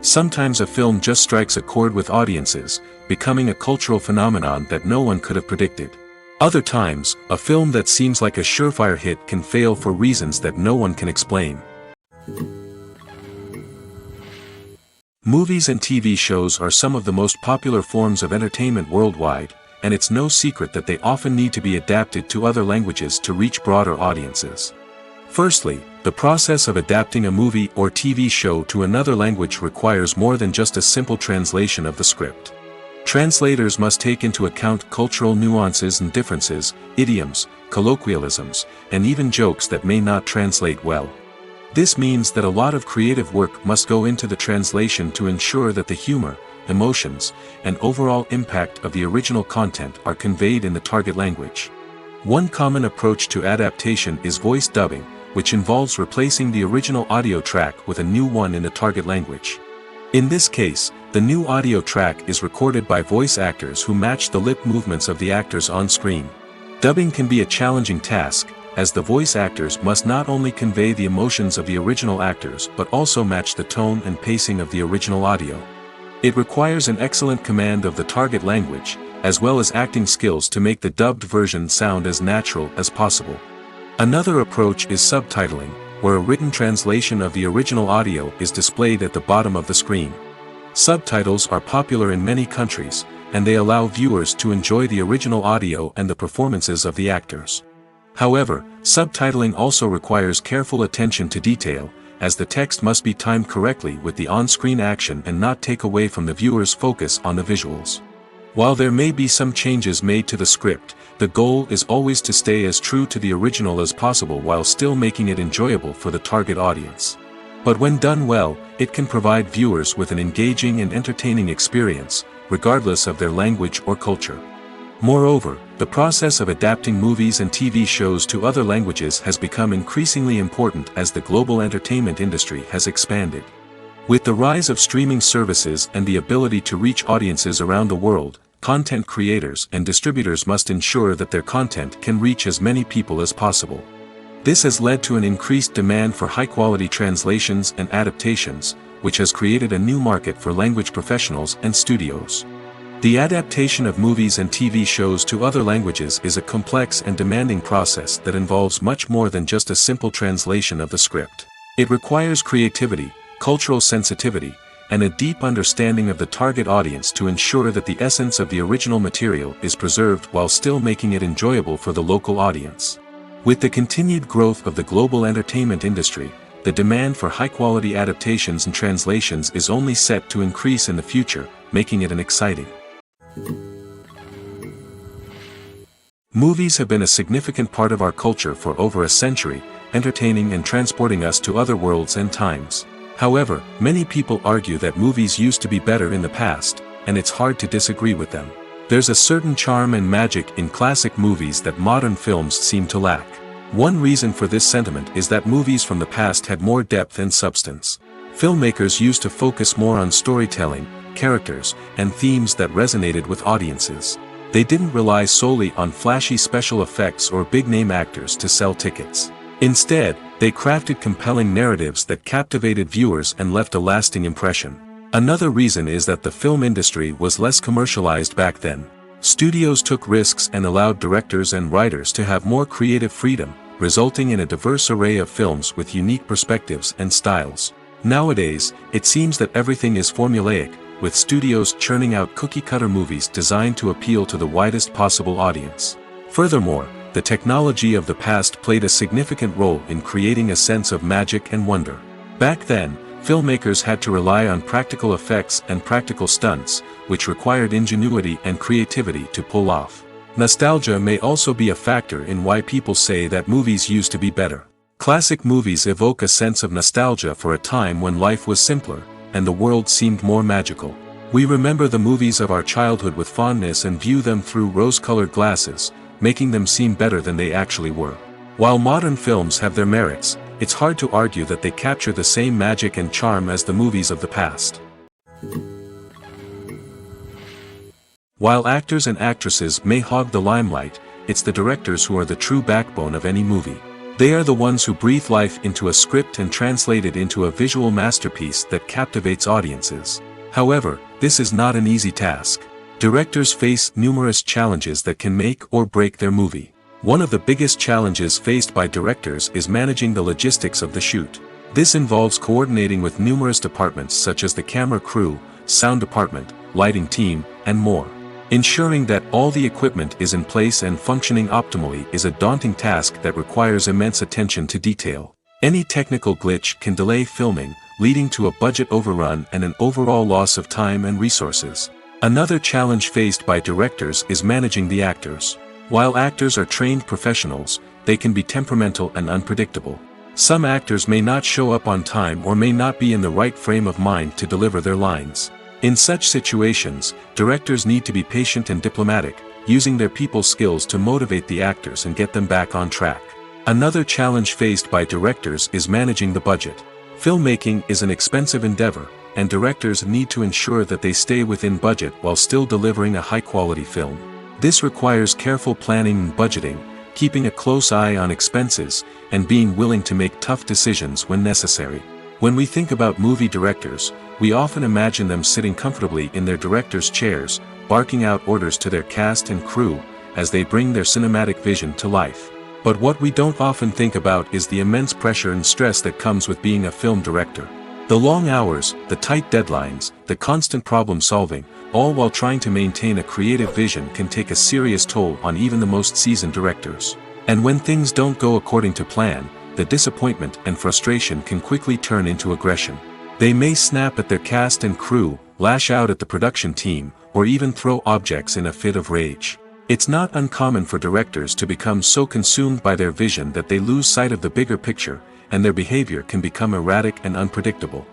Sometimes a film just strikes a chord with audiences, becoming a cultural phenomenon that no one could have predicted. Other times, a film that seems like a surefire hit can fail for reasons that no one can explain. Movies and TV shows are some of the most popular forms of entertainment worldwide, and it's no secret that they often need to be adapted to other languages to reach broader audiences. Firstly, the process of adapting a movie or TV show to another language requires more than just a simple translation of the script. Translators must take into account cultural nuances and differences, idioms, colloquialisms, and even jokes that may not translate well. This means that a lot of creative work must go into the translation to ensure that the humor, emotions, and overall impact of the original content are conveyed in the target language. One common approach to adaptation is voice dubbing, which involves replacing the original audio track with a new one in the target language. In this case, the new audio track is recorded by voice actors who match the lip movements of the actors on screen. Dubbing can be a challenging task, as the voice actors must not only convey the emotions of the original actors but also match the tone and pacing of the original audio. It requires an excellent command of the target language, as well as acting skills to make the dubbed version sound as natural as possible. Another approach is subtitling, where a written translation of the original audio is displayed at the bottom of the screen. Subtitles are popular in many countries, and they allow viewers to enjoy the original audio and the performances of the actors. However, subtitling also requires careful attention to detail, as the text must be timed correctly with the on-screen action and not take away from the viewer's focus on the visuals. While there may be some changes made to the script, the goal is always to stay as true to the original as possible while still making it enjoyable for the target audience. But when done well, it can provide viewers with an engaging and entertaining experience, regardless of their language or culture. Moreover, the process of adapting movies and TV shows to other languages has become increasingly important as the global entertainment industry has expanded. With the rise of streaming services and the ability to reach audiences around the world, content creators and distributors must ensure that their content can reach as many people as possible. This has led to an increased demand for high-quality translations and adaptations, which has created a new market for language professionals and studios. The adaptation of movies and TV shows to other languages is a complex and demanding process that involves much more than just a simple translation of the script. It requires creativity, cultural sensitivity, and a deep understanding of the target audience to ensure that the essence of the original material is preserved while still making it enjoyable for the local audience. With the continued growth of the global entertainment industry, the demand for high-quality adaptations and translations is only set to increase in the future, making it an exciting. Movies have been a significant part of our culture for over a century, entertaining and transporting us to other worlds and times. However, many people argue that movies used to be better in the past, and it's hard to disagree with them. There's a certain charm and magic in classic movies that modern films seem to lack. One reason for this sentiment is that movies from the past had more depth and substance. Filmmakers used to focus more on storytelling, characters, and themes that resonated with audiences. They didn't rely solely on flashy special effects or big-name actors to sell tickets. Instead, they crafted compelling narratives that captivated viewers and left a lasting impression. Another reason is that the film industry was less commercialized back then. Studios took risks and allowed directors and writers to have more creative freedom, resulting in a diverse array of films with unique perspectives and styles. Nowadays, it seems that everything is formulaic, with studios churning out cookie-cutter movies designed to appeal to the widest possible audience. Furthermore, the technology of the past played a significant role in creating a sense of magic and wonder. Back then, filmmakers had to rely on practical effects and practical stunts, which required ingenuity and creativity to pull off. Nostalgia may also be a factor in why people say that movies used to be better. Classic movies evoke a sense of nostalgia for a time when life was simpler, and the world seemed more magical. We remember the movies of our childhood with fondness and view them through rose-colored glasses, making them seem better than they actually were. While modern films have their merits, it's hard to argue that they capture the same magic and charm as the movies of the past. While actors and actresses may hog the limelight, it's the directors who are the true backbone of any movie. They are the ones who breathe life into a script and translate it into a visual masterpiece that captivates audiences. However, this is not an easy task. Directors face numerous challenges that can make or break their movie. One of the biggest challenges faced by directors is managing the logistics of the shoot. This involves coordinating with numerous departments such as the camera crew, sound department, lighting team, and more. Ensuring that all the equipment is in place and functioning optimally is a daunting task that requires immense attention to detail. Any technical glitch can delay filming, leading to a budget overrun and an overall loss of time and resources. Another challenge faced by directors is managing the actors. While actors are trained professionals, they can be temperamental and unpredictable. Some actors may not show up on time or may not be in the right frame of mind to deliver their lines. In such situations, directors need to be patient and diplomatic, using their people skills to motivate the actors and get them back on track. Another challenge faced by directors is managing the budget. Filmmaking is an expensive endeavor, and directors need to ensure that they stay within budget while still delivering a high-quality film. This requires careful planning and budgeting, keeping a close eye on expenses, and being willing to make tough decisions when necessary. When we think about movie directors, we often imagine them sitting comfortably in their director's chairs, barking out orders to their cast and crew, as they bring their cinematic vision to life. But what we don't often think about is the immense pressure and stress that comes with being a film director. The long hours, the tight deadlines, the constant problem solving, all while trying to maintain a creative vision can take a serious toll on even the most seasoned directors. And when things don't go according to plan, the disappointment and frustration can quickly turn into aggression. They may snap at their cast and crew, lash out at the production team, or even throw objects in a fit of rage. It's not uncommon for directors to become so consumed by their vision that they lose sight of the bigger picture, and their behavior can become erratic and unpredictable.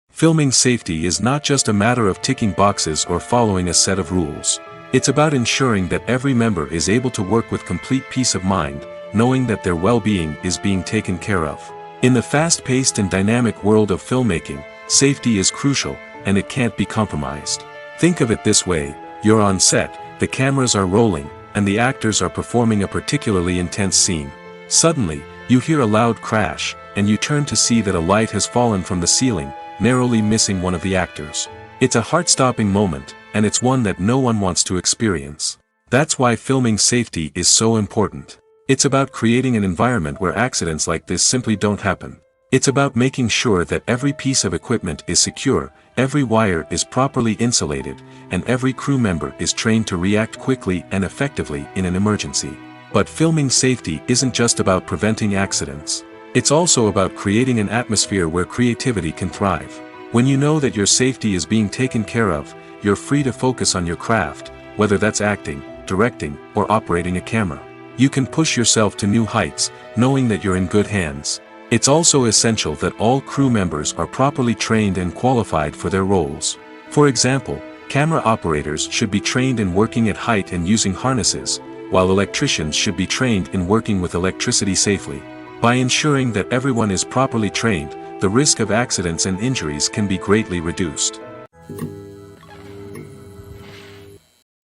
Filming safety is not just a matter of ticking boxes or following a set of rules. It's about ensuring that every member is able to work with complete peace of mind, knowing that their well-being is being taken care of. In the fast-paced and dynamic world of filmmaking, safety is crucial, and it can't be compromised. Think of it this way: you're on set, the cameras are rolling, and the actors are performing a particularly intense scene. Suddenly, you hear a loud crash, and you turn to see that a light has fallen from the ceiling, narrowly missing one of the actors. It's a heart-stopping moment, and it's one that no one wants to experience. That's why filming safety is so important. It's about creating an environment where accidents like this simply don't happen. It's about making sure that every piece of equipment is secure, every wire is properly insulated, and every crew member is trained to react quickly and effectively in an emergency. But filming safety isn't just about preventing accidents. It's also about creating an atmosphere where creativity can thrive. When you know that your safety is being taken care of, you're free to focus on your craft, whether that's acting, directing, or operating a camera. You can push yourself to new heights, knowing that you're in good hands. It's also essential that all crew members are properly trained and qualified for their roles. For example, camera operators should be trained in working at height and using harnesses, while electricians should be trained in working with electricity safely. By ensuring that everyone is properly trained, the risk of accidents and injuries can be greatly reduced.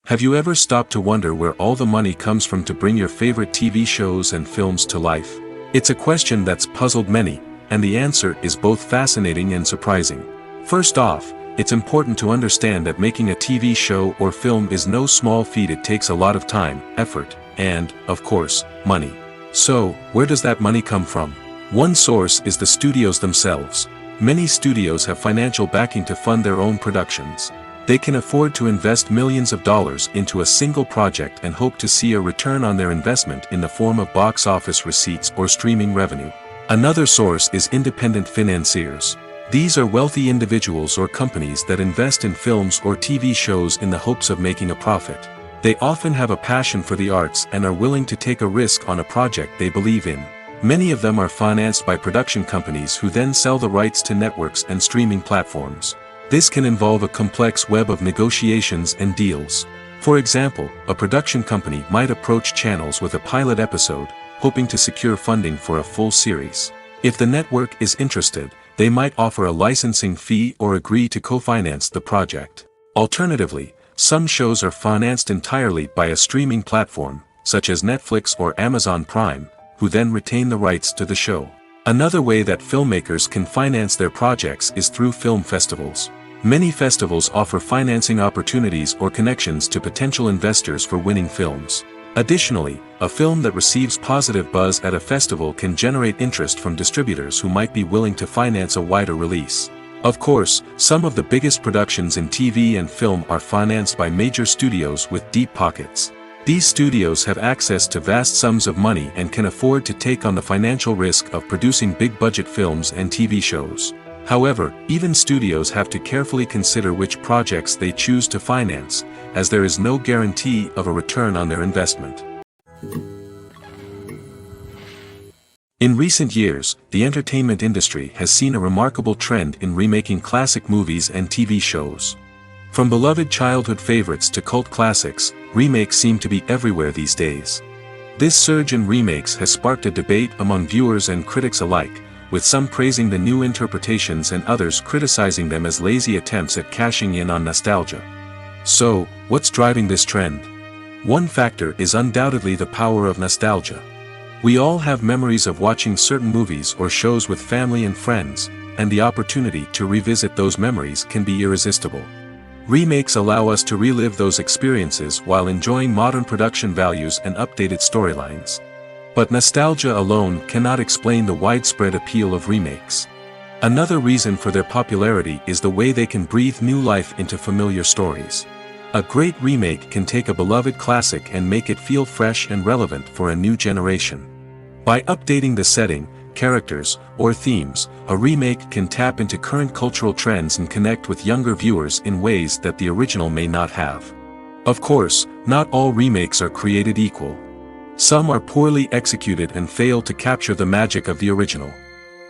Have you ever stopped to wonder where all the money comes from to bring your favorite TV shows and films to life? It's a question that's puzzled many, and the answer is both fascinating and surprising. First off, it's important to understand that making a TV show or film is no small feat. It takes a lot of time, effort, and, of course, money. So, where does that money come from? One source is the studios themselves. Many studios have financial backing to fund their own productions. They can afford to invest millions of dollars into a single project and hope to see a return on their investment in the form of box office receipts or streaming revenue. Another source is independent financiers. These are wealthy individuals or companies that invest in films or TV shows in the hopes of making a profit. They often have a passion for the arts and are willing to take a risk on a project they believe in. Many of them are financed by production companies who then sell the rights to networks and streaming platforms. This can involve a complex web of negotiations and deals. For example, a production company might approach channels with a pilot episode, hoping to secure funding for a full series. If the network is interested, they might offer a licensing fee or agree to co-finance the project. Alternatively, some shows are financed entirely by a streaming platform, such as Netflix or Amazon Prime, who then retain the rights to the show. Another way that filmmakers can finance their projects is through film festivals. Many festivals offer financing opportunities or connections to potential investors for winning films. Additionally, a film that receives positive buzz at a festival can generate interest from distributors who might be willing to finance a wider release. Of course, some of the biggest productions in TV and film are financed by major studios with deep pockets. These studios have access to vast sums of money and can afford to take on the financial risk of producing big-budget films and TV shows. However, even studios have to carefully consider which projects they choose to finance, as there is no guarantee of a return on their investment. In recent years, the entertainment industry has seen a remarkable trend in remaking classic movies and TV shows. From beloved childhood favorites to cult classics, remakes seem to be everywhere these days. This surge in remakes has sparked a debate among viewers and critics alike, with some praising the new interpretations and others criticizing them as lazy attempts at cashing in on nostalgia. So, what's driving this trend? One factor is undoubtedly the power of nostalgia. We all have memories of watching certain movies or shows with family and friends, and the opportunity to revisit those memories can be irresistible. Remakes allow us to relive those experiences while enjoying modern production values and updated storylines. But nostalgia alone cannot explain the widespread appeal of remakes. Another reason for their popularity is the way they can breathe new life into familiar stories. A great remake can take a beloved classic and make it feel fresh and relevant for a new generation. By updating the setting, characters, or themes, a remake can tap into current cultural trends and connect with younger viewers in ways that the original may not have. Of course, not all remakes are created equal. Some are poorly executed and fail to capture the magic of the original.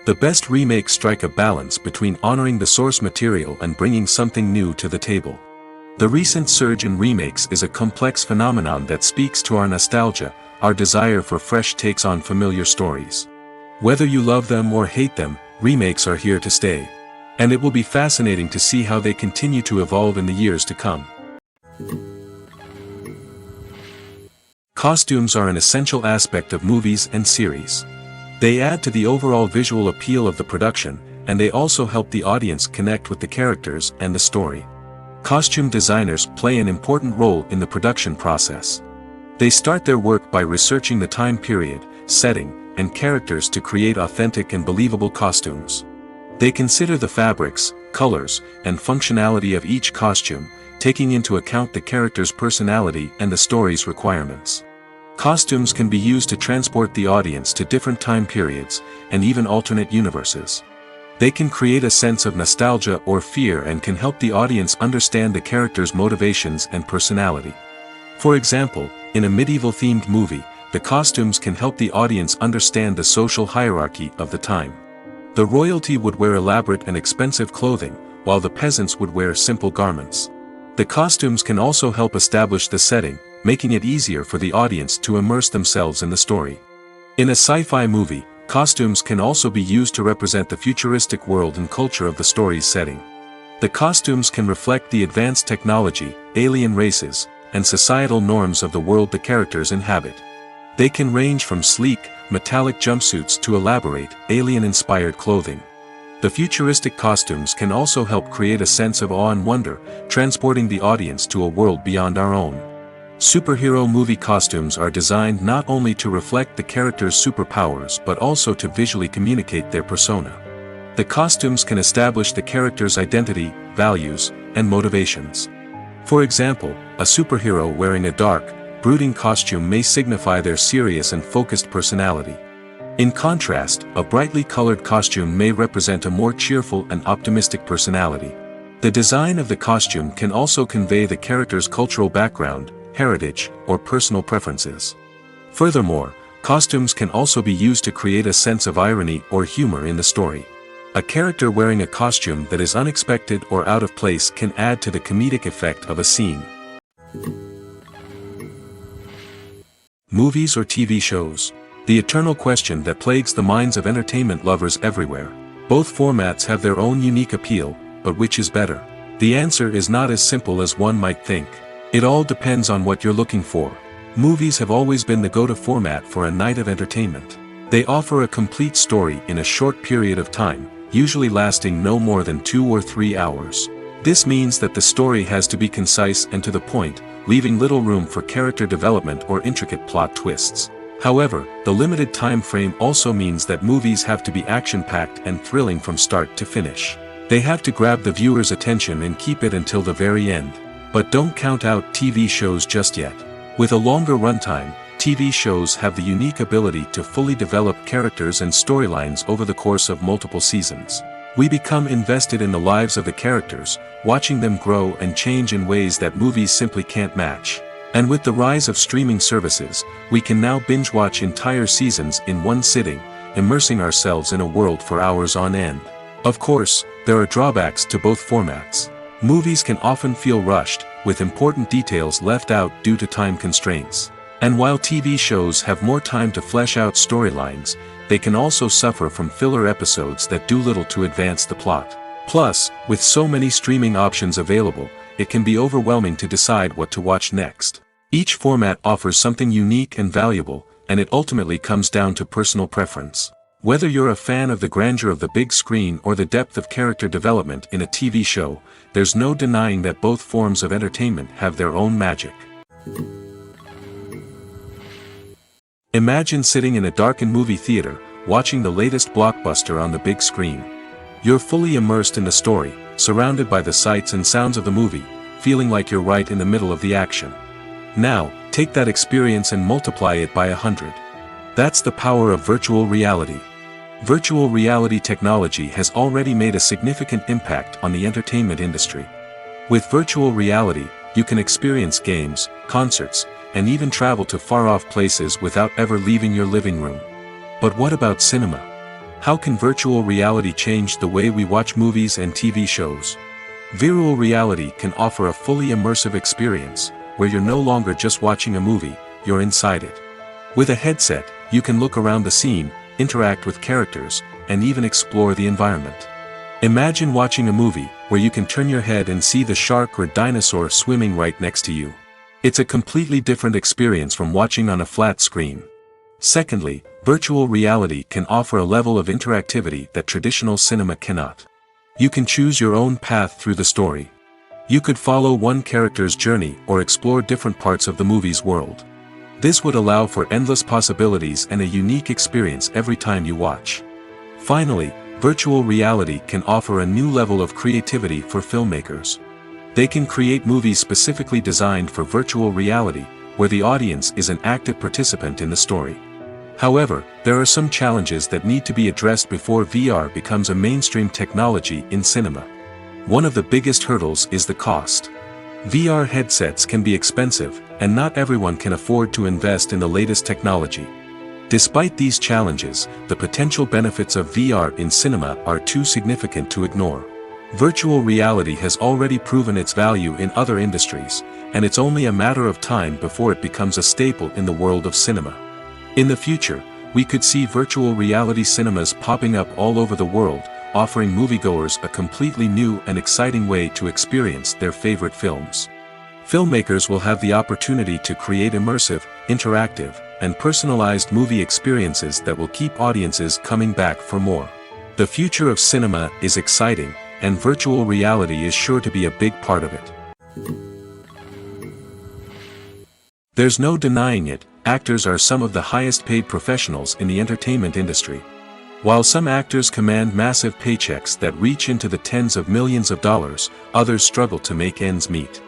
The best remakes strike a balance between honoring the source material and bringing something new to the table. The recent surge in remakes is a complex phenomenon that speaks to our nostalgia, our desire for fresh takes on familiar stories. Whether you love them or hate them, remakes are here to stay. And it will be fascinating to see how they continue to evolve in the years to come. Costumes are an essential aspect of movies and series. They add to the overall visual appeal of the production, and they also help the audience connect with the characters and the story. Costume designers play an important role in the production process. They start their work by researching the time period, setting, and characters to create authentic and believable costumes. They consider the fabrics, colors, and functionality of each costume, taking into account the character's personality and the story's requirements. Costumes can be used to transport the audience to different time periods, and even alternate universes. They can create a sense of nostalgia or fear and can help the audience understand the character's motivations and personality. For example, in a medieval-themed movie, the costumes can help the audience understand the social hierarchy of the time. The royalty would wear elaborate and expensive clothing, while the peasants would wear simple garments. The costumes can also help establish the setting, making it easier for the audience to immerse themselves in the story. In a sci-fi movie, costumes can also be used to represent the futuristic world and culture of the story's setting. The costumes can reflect the advanced technology, alien races, and societal norms of the world the characters inhabit. They can range from sleek, metallic jumpsuits to elaborate, alien-inspired clothing. The futuristic costumes can also help create a sense of awe and wonder, transporting the audience to a world beyond our own. Superhero movie costumes are designed not only to reflect the character's superpowers but also to visually communicate their persona. The costumes can establish the character's identity, values, and motivations. For example, a superhero wearing a dark, brooding costume may signify their serious and focused personality. In contrast, a brightly colored costume may represent a more cheerful and optimistic personality. The design of the costume can also convey the character's cultural background, heritage, or personal preferences. Furthermore, costumes can also be used to create a sense of irony or humor in the story. A character wearing a costume that is unexpected or out of place can add to the comedic effect of a scene. Movies or TV shows? The eternal question that plagues the minds of entertainment lovers everywhere. Both formats have their own unique appeal, but which is better? The answer is not as simple as one might think. It all depends on what you're looking for. Movies have always been the go-to format for a night of entertainment. They offer a complete story in a short period of time, usually lasting no more than 2 or 3 hours. This means that the story has to be concise and to the point, leaving little room for character development or intricate plot twists. However, the limited time frame also means that movies have to be action-packed and thrilling from start to finish. They have to grab the viewer's attention and keep it until the very end. But don't count out TV shows just yet. With a longer runtime, TV shows have the unique ability to fully develop characters and storylines over the course of multiple seasons. We become invested in the lives of the characters, watching them grow and change in ways that movies simply can't match. And with the rise of streaming services, we can now binge-watch entire seasons in one sitting, immersing ourselves in a world for hours on end. Of course, there are drawbacks to both formats. Movies can often feel rushed, with important details left out due to time constraints. And while TV shows have more time to flesh out storylines, they can also suffer from filler episodes that do little to advance the plot. Plus, with so many streaming options available, it can be overwhelming to decide what to watch next. Each format offers something unique and valuable, and it ultimately comes down to personal preference. Whether you're a fan of the grandeur of the big screen or the depth of character development in a TV show, there's no denying that both forms of entertainment have their own magic. Imagine sitting in a darkened movie theater, watching the latest blockbuster on the big screen. You're fully immersed in the story, surrounded by the sights and sounds of the movie, feeling like you're right in the middle of the action. Now, take that experience and multiply it by 100. That's the power of virtual reality. Virtual reality technology has already made a significant impact on the entertainment industry. With virtual reality, you can experience games, concerts, and even travel to far-off places without ever leaving your living room. But what about cinema? How can virtual reality change the way we watch movies and TV shows? Virtual reality can offer a fully immersive experience, where you're no longer just watching a movie, you're inside it. With a headset, you can look around the scene, interact with characters, and even explore the environment. Imagine watching a movie, where you can turn your head and see the shark or dinosaur swimming right next to you. It's a completely different experience from watching on a flat screen. Secondly, virtual reality can offer a level of interactivity that traditional cinema cannot. You can choose your own path through the story. You could follow one character's journey or explore different parts of the movie's world. This would allow for endless possibilities and a unique experience every time you watch. Finally, virtual reality can offer a new level of creativity for filmmakers. They can create movies specifically designed for virtual reality, where the audience is an active participant in the story. However, there are some challenges that need to be addressed before VR becomes a mainstream technology in cinema. One of the biggest hurdles is the cost. VR headsets can be expensive, and not everyone can afford to invest in the latest technology. Despite these challenges, the potential benefits of VR in cinema are too significant to ignore. Virtual reality has already proven its value in other industries, and it's only a matter of time before it becomes a staple in the world of cinema. In the future, we could see virtual reality cinemas popping up all over the world, offering moviegoers a completely new and exciting way to experience their favorite films. Filmmakers will have the opportunity to create immersive, interactive, and personalized movie experiences that will keep audiences coming back for more. The future of cinema is exciting, and virtual reality is sure to be a big part of it. There's no denying it, actors are some of the highest paid professionals in the entertainment industry. While some actors command massive paychecks that reach into the tens of millions of dollars, others struggle to make ends meet.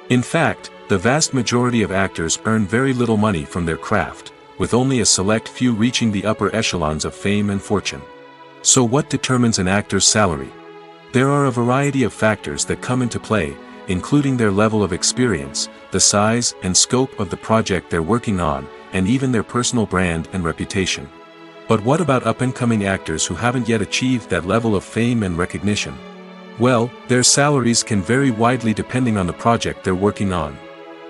In fact, the vast majority of actors earn very little money from their craft, with only a select few reaching the upper echelons of fame and fortune. So what determines an actor's salary? There are a variety of factors that come into play, including their level of experience, the size and scope of the project they're working on, and even their personal brand and reputation. But what about up-and-coming actors who haven't yet achieved that level of fame and recognition? Well, their salaries can vary widely depending on the project they're working on.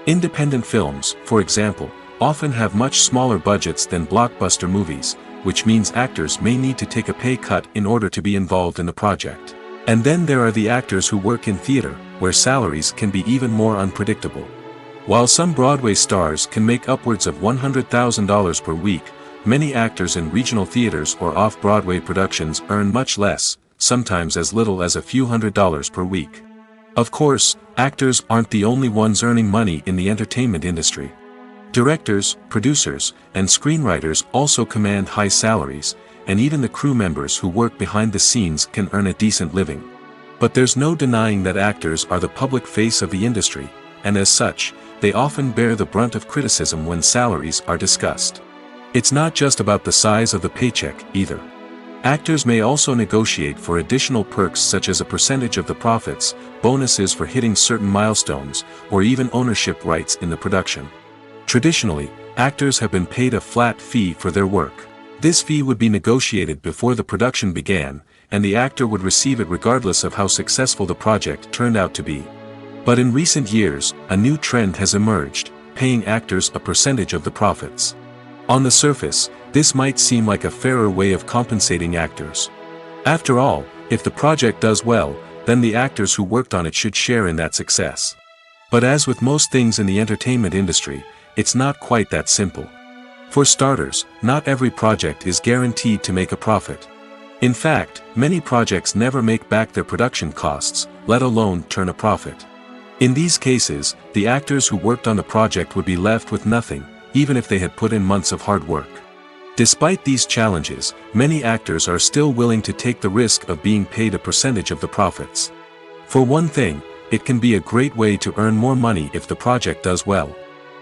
Independent films, for example, often have much smaller budgets than blockbuster movies, which means actors may need to take a pay cut in order to be involved in the project. And then there are the actors who work in theater, where salaries can be even more unpredictable. While some Broadway stars can make upwards of $100,000 per week, many actors in regional theaters or off-Broadway productions earn much less, sometimes as little as a few $100s per week. Of course, actors aren't the only ones earning money in the entertainment industry. Directors, producers, and screenwriters also command high salaries, and even the crew members who work behind the scenes can earn a decent living. But there's no denying that actors are the public face of the industry, and as such, they often bear the brunt of criticism when salaries are discussed. It's not just about the size of the paycheck, either. Actors may also negotiate for additional perks such as a percentage of the profits, bonuses for hitting certain milestones, or even ownership rights in the production. Traditionally, actors have been paid a flat fee for their work. This fee would be negotiated before the production began, and the actor would receive it regardless of how successful the project turned out to be. But in recent years, a new trend has emerged, paying actors a percentage of the profits. On the surface, this might seem like a fairer way of compensating actors. After all, if the project does well, then the actors who worked on it should share in that success. But as with most things in the entertainment industry, it's not quite that simple. For starters, not every project is guaranteed to make a profit. In fact, many projects never make back their production costs, let alone turn a profit. In these cases, the actors who worked on the project would be left with nothing, even if they had put in months of hard work. Despite these challenges, many actors are still willing to take the risk of being paid a percentage of the profits. For one thing, it can be a great way to earn more money if the project does well.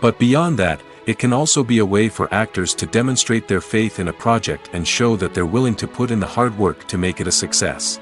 But beyond that, it can also be a way for actors to demonstrate their faith in a project and show that they're willing to put in the hard work to make it a success.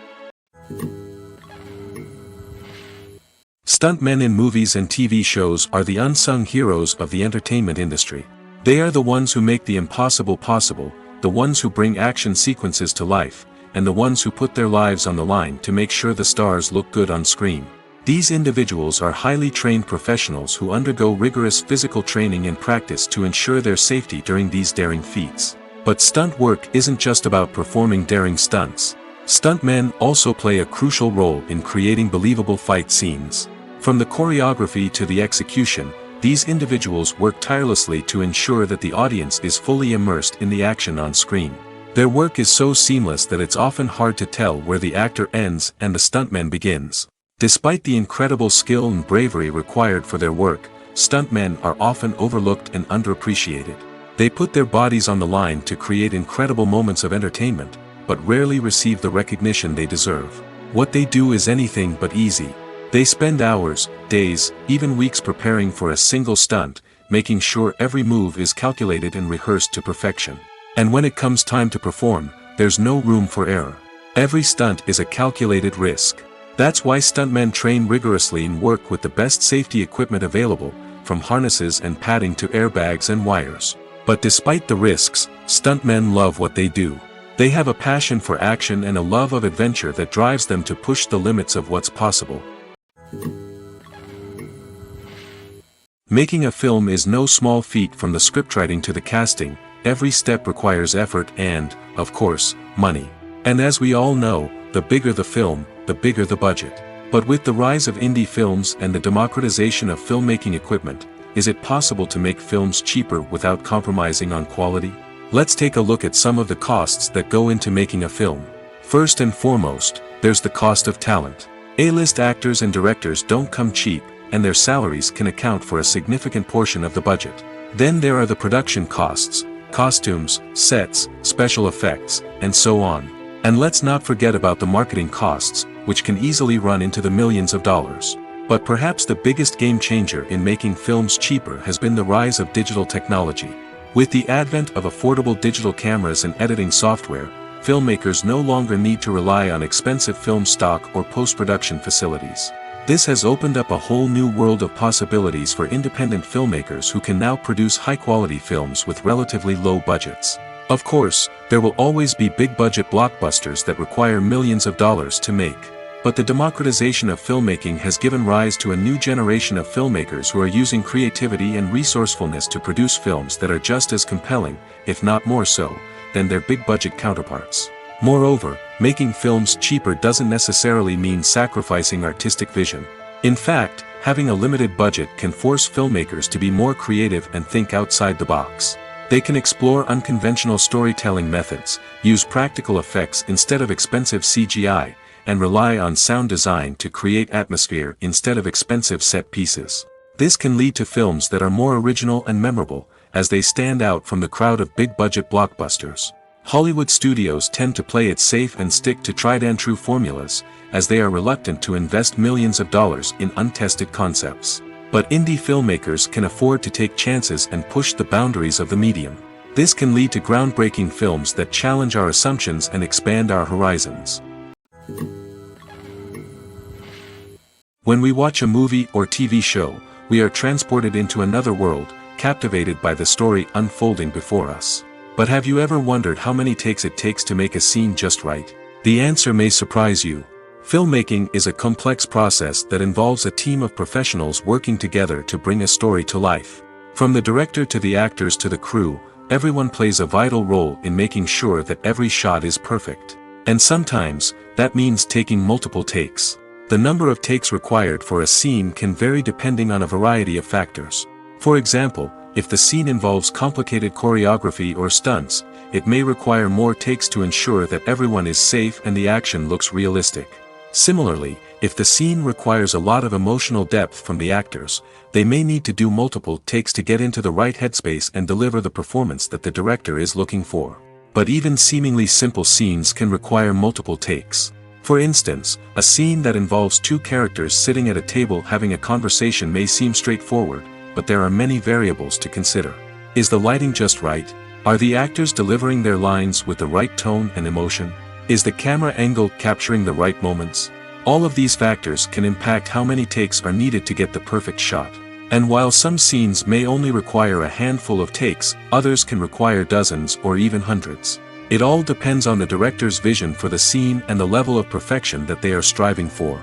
Stuntmen in movies and TV shows are the unsung heroes of the entertainment industry. They are the ones who make the impossible possible, the ones who bring action sequences to life, and the ones who put their lives on the line to make sure the stars look good on screen. These individuals are highly trained professionals who undergo rigorous physical training and practice to ensure their safety during these daring feats. But stunt work isn't just about performing daring stunts. Stuntmen also play a crucial role in creating believable fight scenes. From the choreography to the execution, these individuals work tirelessly to ensure that the audience is fully immersed in the action on screen. Their work is so seamless that it's often hard to tell where the actor ends and the stuntman begins. Despite the incredible skill and bravery required for their work, stuntmen are often overlooked and underappreciated. They put their bodies on the line to create incredible moments of entertainment, but rarely receive the recognition they deserve. What they do is anything but easy. They spend hours, days, even weeks preparing for a single stunt, making sure every move is calculated and rehearsed to perfection. And when it comes time to perform, there's no room for error. Every stunt is a calculated risk. That's why stuntmen train rigorously and work with the best safety equipment available, from harnesses and padding to airbags and wires. But despite the risks, stuntmen love what they do. They have a passion for action and a love of adventure that drives them to push the limits of what's possible. Making a film is no small feat. From the scriptwriting to the casting, every step requires effort and, of course, money. And as we all know, the bigger the film, the bigger the budget. But with the rise of indie films and the democratization of filmmaking equipment, is it possible to make films cheaper without compromising on quality? Let's take a look at some of the costs that go into making a film. First and foremost, there's the cost of talent. A-list actors and directors don't come cheap, and their salaries can account for a significant portion of the budget. Then there are the production costs, costumes, sets, special effects, and so on. And let's not forget about the marketing costs, which can easily run into the millions of dollars. But perhaps the biggest game changer in making films cheaper has been the rise of digital technology. With the advent of affordable digital cameras and editing software, filmmakers no longer need to rely on expensive film stock or post-production facilities. This has opened up a whole new world of possibilities for independent filmmakers who can now produce high-quality films with relatively low budgets. Of course, there will always be big-budget blockbusters that require millions of dollars to make. But the democratization of filmmaking has given rise to a new generation of filmmakers who are using creativity and resourcefulness to produce films that are just as compelling, if not more so, than their big-budget counterparts. Moreover, making films cheaper doesn't necessarily mean sacrificing artistic vision. In fact, having a limited budget can force filmmakers to be more creative and think outside the box. They can explore unconventional storytelling methods, use practical effects instead of expensive CGI, and rely on sound design to create atmosphere instead of expensive set pieces. This can lead to films that are more original and memorable, as they stand out from the crowd of big-budget blockbusters. Hollywood studios tend to play it safe and stick to tried-and-true formulas, as they are reluctant to invest millions of dollars in untested concepts. But indie filmmakers can afford to take chances and push the boundaries of the medium. This can lead to groundbreaking films that challenge our assumptions and expand our horizons. When we watch a movie or TV show, we are transported into another world, captivated by the story unfolding before us. But have you ever wondered how many takes it takes to make a scene just right? The answer may surprise you. Filmmaking is a complex process that involves a team of professionals working together to bring a story to life. From the director to the actors to the crew, everyone plays a vital role in making sure that every shot is perfect. And sometimes, that means taking multiple takes. The number of takes required for a scene can vary depending on a variety of factors. For example, if the scene involves complicated choreography or stunts, it may require more takes to ensure that everyone is safe and the action looks realistic. Similarly, if the scene requires a lot of emotional depth from the actors, they may need to do multiple takes to get into the right headspace and deliver the performance that the director is looking for. But even seemingly simple scenes can require multiple takes. For instance, a scene that involves two characters sitting at a table having a conversation may seem straightforward, but there are many variables to consider. Is the lighting just right? Are the actors delivering their lines with the right tone and emotion? Is the camera angle capturing the right moments? All of these factors can impact how many takes are needed to get the perfect shot. And while some scenes may only require a handful of takes, others can require dozens or even hundreds. It all depends on the director's vision for the scene and the level of perfection that they are striving for.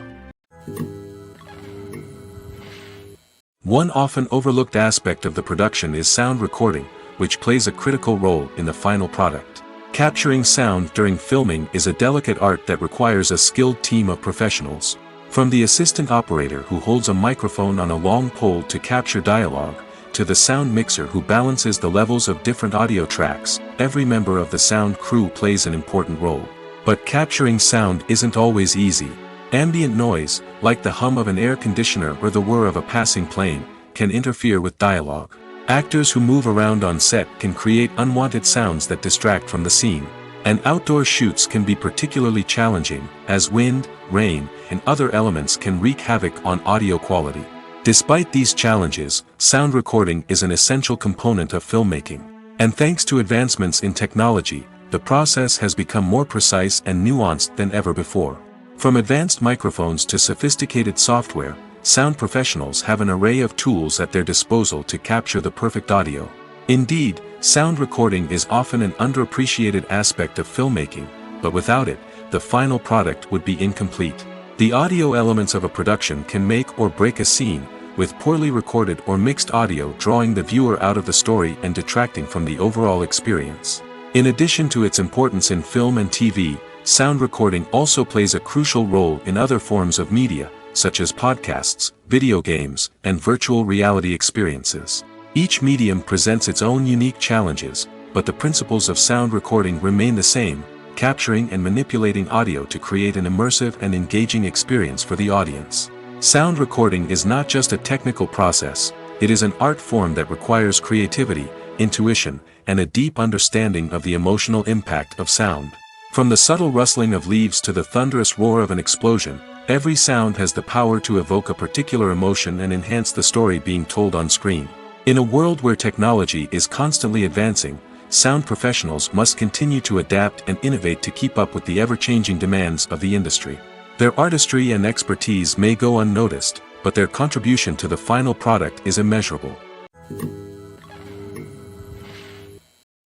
One often overlooked aspect of the production is sound recording, which plays a critical role in the final product. Capturing sound during filming is a delicate art that requires a skilled team of professionals. From the assistant operator who holds a microphone on a long pole to capture dialogue, to the sound mixer who balances the levels of different audio tracks, every member of the sound crew plays an important role. But capturing sound isn't always easy. Ambient noise, like the hum of an air conditioner or the whir of a passing plane, can interfere with dialogue. Actors who move around on set can create unwanted sounds that distract from the scene. And outdoor shoots can be particularly challenging, as wind, rain, and other elements can wreak havoc on audio quality. Despite these challenges, sound recording is an essential component of filmmaking. And thanks to advancements in technology, the process has become more precise and nuanced than ever before. From advanced microphones to sophisticated software, sound professionals have an array of tools at their disposal to capture the perfect audio. Indeed, sound recording is often an underappreciated aspect of filmmaking, but without it, the final product would be incomplete. The audio elements of a production can make or break a scene, with poorly recorded or mixed audio drawing the viewer out of the story and detracting from the overall experience. In addition to its importance in film and TV, sound recording also plays a crucial role in other forms of media, such as podcasts, video games, and virtual reality experiences. Each medium presents its own unique challenges, but the principles of sound recording remain the same, capturing and manipulating audio to create an immersive and engaging experience for the audience. Sound recording is not just a technical process, it is an art form that requires creativity, intuition, and a deep understanding of the emotional impact of sound. From the subtle rustling of leaves to the thunderous roar of an explosion, every sound has the power to evoke a particular emotion and enhance the story being told on screen. In a world where technology is constantly advancing, sound professionals must continue to adapt and innovate to keep up with the ever-changing demands of the industry. Their artistry and expertise may go unnoticed, but their contribution to the final product is immeasurable.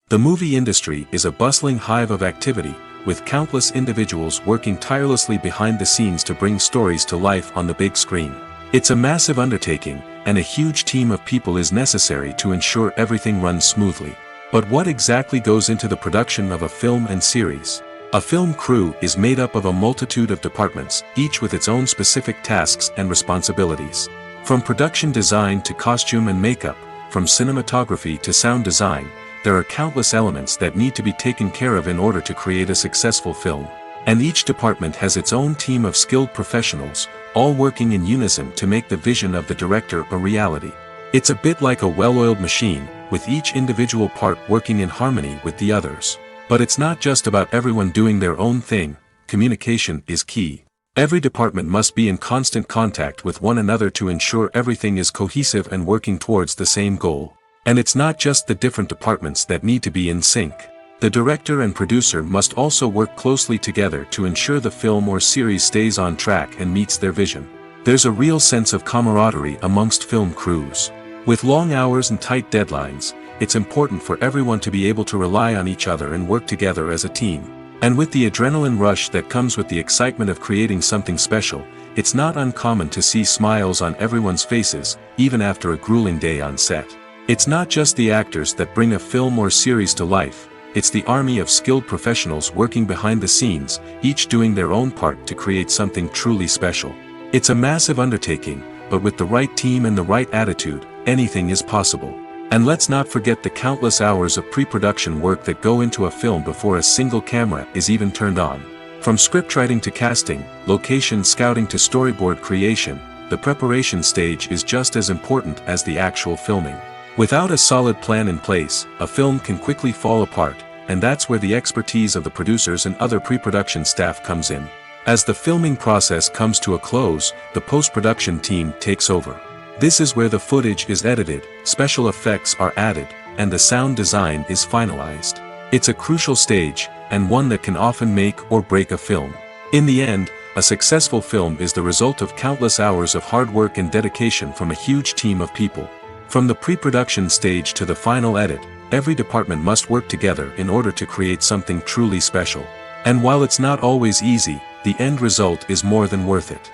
The movie industry is a bustling hive of activity, with countless individuals working tirelessly behind the scenes to bring stories to life on the big screen. It's a massive undertaking, and a huge team of people is necessary to ensure everything runs smoothly. But what exactly goes into the production of a film and series? A film crew is made up of a multitude of departments, each with its own specific tasks and responsibilities. From production design to costume and makeup, from cinematography to sound design, there are countless elements that need to be taken care of in order to create a successful film. And each department has its own team of skilled professionals, all working in unison to make the vision of the director a reality. It's a bit like a well-oiled machine, with each individual part working in harmony with the others. But it's not just about everyone doing their own thing, communication is key. Every department must be in constant contact with one another to ensure everything is cohesive and working towards the same goal. And it's not just the different departments that need to be in sync. The director and producer must also work closely together to ensure the film or series stays on track and meets their vision. There's a real sense of camaraderie amongst film crews. With long hours and tight deadlines, it's important for everyone to be able to rely on each other and work together as a team. And with the adrenaline rush that comes with the excitement of creating something special, it's not uncommon to see smiles on everyone's faces, even after a grueling day on set. It's not just the actors that bring a film or series to life, it's the army of skilled professionals working behind the scenes, each doing their own part to create something truly special. It's a massive undertaking, but with the right team and the right attitude, anything is possible. And let's not forget the countless hours of pre-production work that go into a film before a single camera is even turned on. From scriptwriting to casting, location scouting to storyboard creation, the preparation stage is just as important as the actual filming. Without a solid plan in place, a film can quickly fall apart, and that's where the expertise of the producers and other pre-production staff comes in. As the filming process comes to a close, the post-production team takes over. This is where the footage is edited, special effects are added, and the sound design is finalized. It's a crucial stage, and one that can often make or break a film. In the end, a successful film is the result of countless hours of hard work and dedication from a huge team of people. From the pre-production stage to the final edit, every department must work together in order to create something truly special. And while it's not always easy, the end result is more than worth it.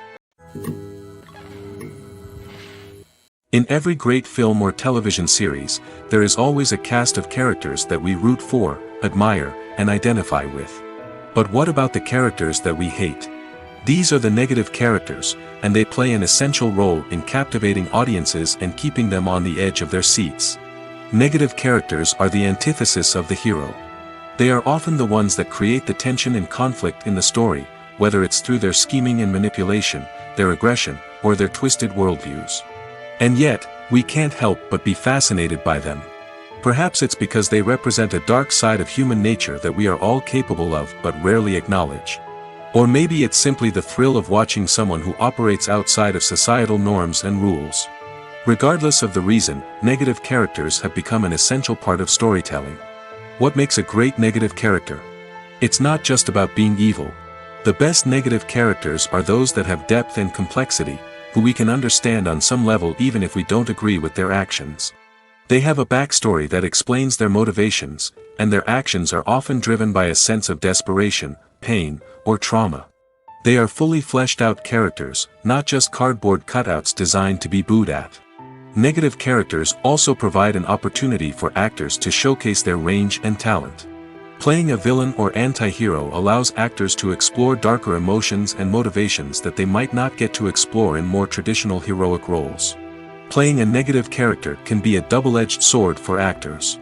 In every great film or television series, there is always a cast of characters that we root for, admire, and identify with. But what about the characters that we hate? These are the negative characters, and they play an essential role in captivating audiences and keeping them on the edge of their seats. Negative characters are the antithesis of the hero. They are often the ones that create the tension and conflict in the story, whether it's through their scheming and manipulation, their aggression, or their twisted worldviews. And yet, we can't help but be fascinated by them. Perhaps it's because they represent a dark side of human nature that we are all capable of but rarely acknowledge. Or maybe it's simply the thrill of watching someone who operates outside of societal norms and rules. Regardless of the reason, negative characters have become an essential part of storytelling. What makes a great negative character? It's not just about being evil. The best negative characters are those that have depth and complexity, who we can understand on some level even if we don't agree with their actions. They have a backstory that explains their motivations, and their actions are often driven by a sense of desperation, pain, or trauma. They are fully fleshed out characters, not just cardboard cutouts designed to be booed at. Negative characters also provide an opportunity for actors to showcase their range and talent. Playing a villain or anti-hero allows actors to explore darker emotions and motivations that they might not get to explore in more traditional heroic roles. Playing a negative character can be a double-edged sword for actors.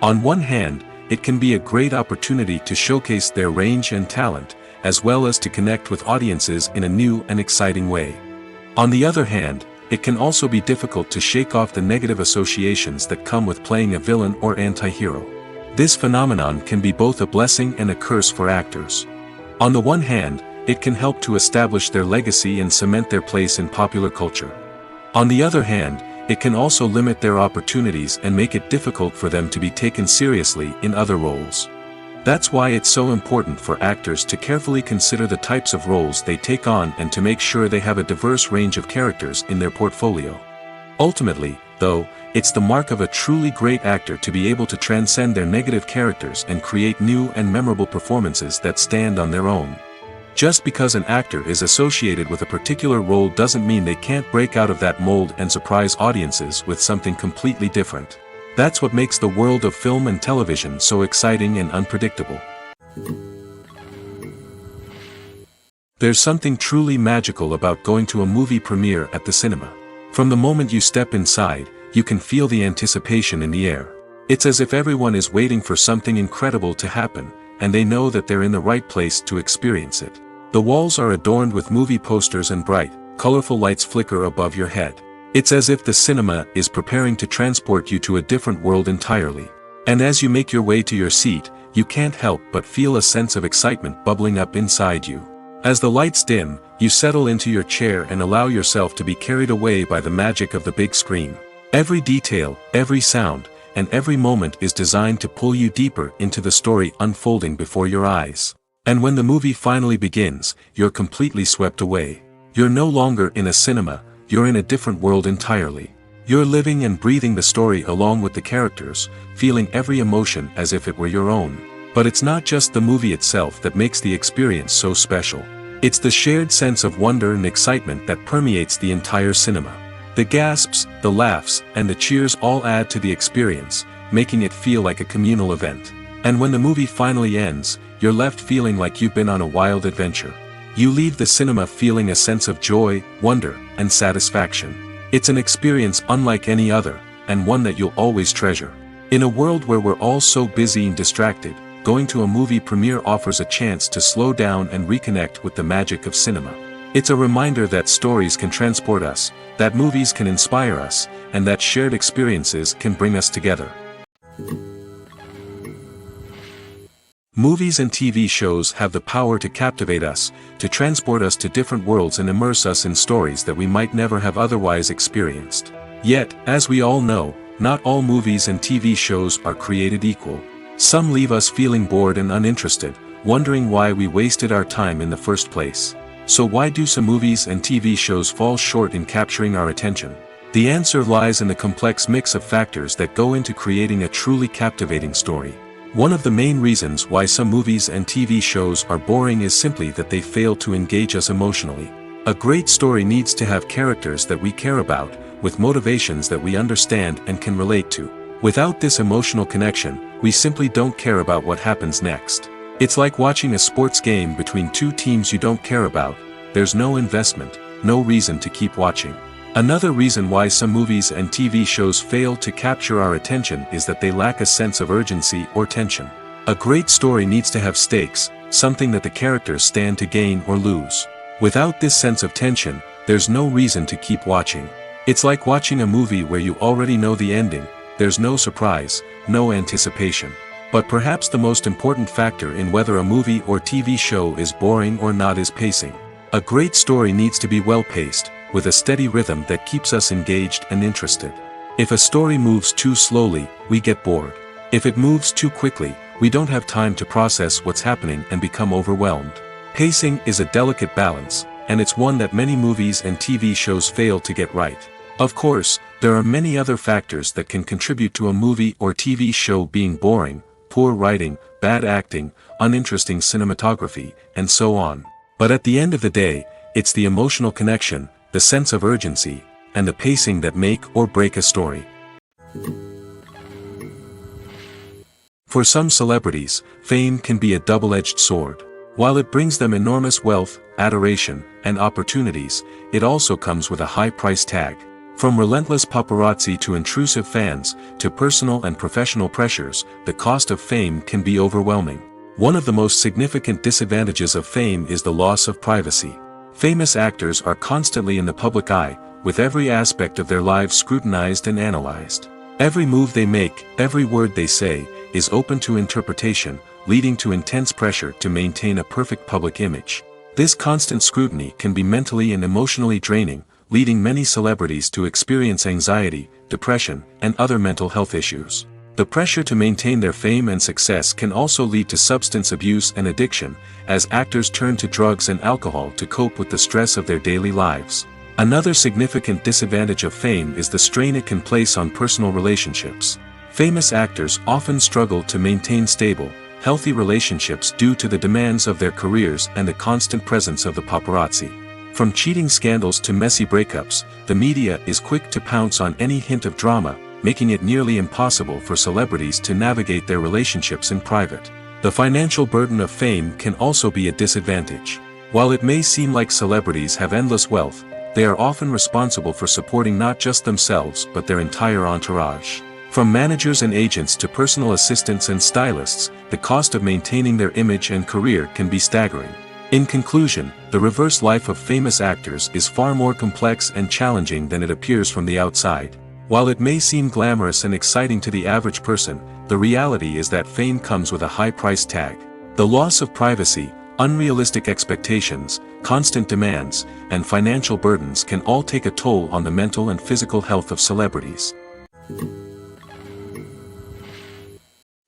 On one hand, it can be a great opportunity to showcase their range and talent, as well as to connect with audiences in a new and exciting way. On the other hand, it can also be difficult to shake off the negative associations that come with playing a villain or anti-hero. This phenomenon can be both a blessing and a curse for actors. On the one hand, it can help to establish their legacy and cement their place in popular culture. On the other hand, it can also limit their opportunities and make it difficult for them to be taken seriously in other roles. That's why it's so important for actors to carefully consider the types of roles they take on and to make sure they have a diverse range of characters in their portfolio. Ultimately, though, it's the mark of a truly great actor to be able to transcend their negative characters and create new and memorable performances that stand on their own. Just because an actor is associated with a particular role doesn't mean they can't break out of that mold and surprise audiences with something completely different. That's what makes the world of film and television so exciting and unpredictable. There's something truly magical about going to a movie premiere at the cinema. From the moment you step inside, you can feel the anticipation in the air. It's as if everyone is waiting for something incredible to happen, and they know that they're in the right place to experience it. The walls are adorned with movie posters and bright, colorful lights flicker above your head. It's as if the cinema is preparing to transport you to a different world entirely. And as you make your way to your seat, you can't help but feel a sense of excitement bubbling up inside you. As the lights dim, you settle into your chair and allow yourself to be carried away by the magic of the big screen. Every detail, every sound, and every moment is designed to pull you deeper into the story unfolding before your eyes. And when the movie finally begins, you're completely swept away. You're no longer in a cinema, you're in a different world entirely. You're living and breathing the story along with the characters, feeling every emotion as if it were your own. But it's not just the movie itself that makes the experience so special. It's the shared sense of wonder and excitement that permeates the entire cinema. The gasps, the laughs, and the cheers all add to the experience, making it feel like a communal event. And when the movie finally ends, you're left feeling like you've been on a wild adventure. You leave the cinema feeling a sense of joy, wonder, and satisfaction. It's an experience unlike any other, and one that you'll always treasure. In a world where we're all so busy and distracted, going to a movie premiere offers a chance to slow down and reconnect with the magic of cinema. It's a reminder that stories can transport us, that movies can inspire us, and that shared experiences can bring us together. Movies and TV shows have the power to captivate us, to transport us to different worlds and immerse us in stories that we might never have otherwise experienced. Yet, as we all know, not all movies and TV shows are created equal. Some leave us feeling bored and uninterested, wondering why we wasted our time in the first place. So why do some movies and TV shows fall short in capturing our attention? The answer lies in the complex mix of factors that go into creating a truly captivating story. One of the main reasons why some movies and TV shows are boring is simply that they fail to engage us emotionally. A great story needs to have characters that we care about, with motivations that we understand and can relate to. Without this emotional connection, we simply don't care about what happens next. It's like watching a sports game between two teams you don't care about. There's no investment, no reason to keep watching. Another reason why some movies and TV shows fail to capture our attention is that they lack a sense of urgency or tension. A great story needs to have stakes, something that the characters stand to gain or lose. Without this sense of tension, there's no reason to keep watching. It's like watching a movie where you already know the ending. There's no surprise, no anticipation. But perhaps the most important factor in whether a movie or TV show is boring or not is pacing. A great story needs to be well-paced, with a steady rhythm that keeps us engaged and interested. If a story moves too slowly, we get bored. If it moves too quickly, we don't have time to process what's happening and become overwhelmed. Pacing is a delicate balance, and it's one that many movies and TV shows fail to get right. Of course, there are many other factors that can contribute to a movie or TV show being boring: poor writing, bad acting, uninteresting cinematography, and so on. But at the end of the day, it's the emotional connection, the sense of urgency, and the pacing that make or break a story. For some celebrities, fame can be a double-edged sword. While it brings them enormous wealth, adoration, and opportunities, it also comes with a high price tag. From relentless paparazzi to intrusive fans, to personal and professional pressures, the cost of fame can be overwhelming. One of the most significant disadvantages of fame is the loss of privacy. Famous actors are constantly in the public eye, with every aspect of their lives scrutinized and analyzed. Every move they make, every word they say, is open to interpretation, leading to intense pressure to maintain a perfect public image. This constant scrutiny can be mentally and emotionally draining, leading many celebrities to experience anxiety, depression, and other mental health issues. The pressure to maintain their fame and success can also lead to substance abuse and addiction, as actors turn to drugs and alcohol to cope with the stress of their daily lives. Another significant disadvantage of fame is the strain it can place on personal relationships. Famous actors often struggle to maintain stable, healthy relationships due to the demands of their careers and the constant presence of the paparazzi. From cheating scandals to messy breakups, the media is quick to pounce on any hint of drama, making it nearly impossible for celebrities to navigate their relationships in private. The financial burden of fame can also be a disadvantage. While it may seem like celebrities have endless wealth, they are often responsible for supporting not just themselves but their entire entourage. From managers and agents to personal assistants and stylists, the cost of maintaining their image and career can be staggering. In conclusion, the reverse life of famous actors is far more complex and challenging than it appears from the outside. While it may seem glamorous and exciting to the average person, the reality is that fame comes with a high price tag. The loss of privacy, unrealistic expectations, constant demands, and financial burdens can all take a toll on the mental and physical health of celebrities.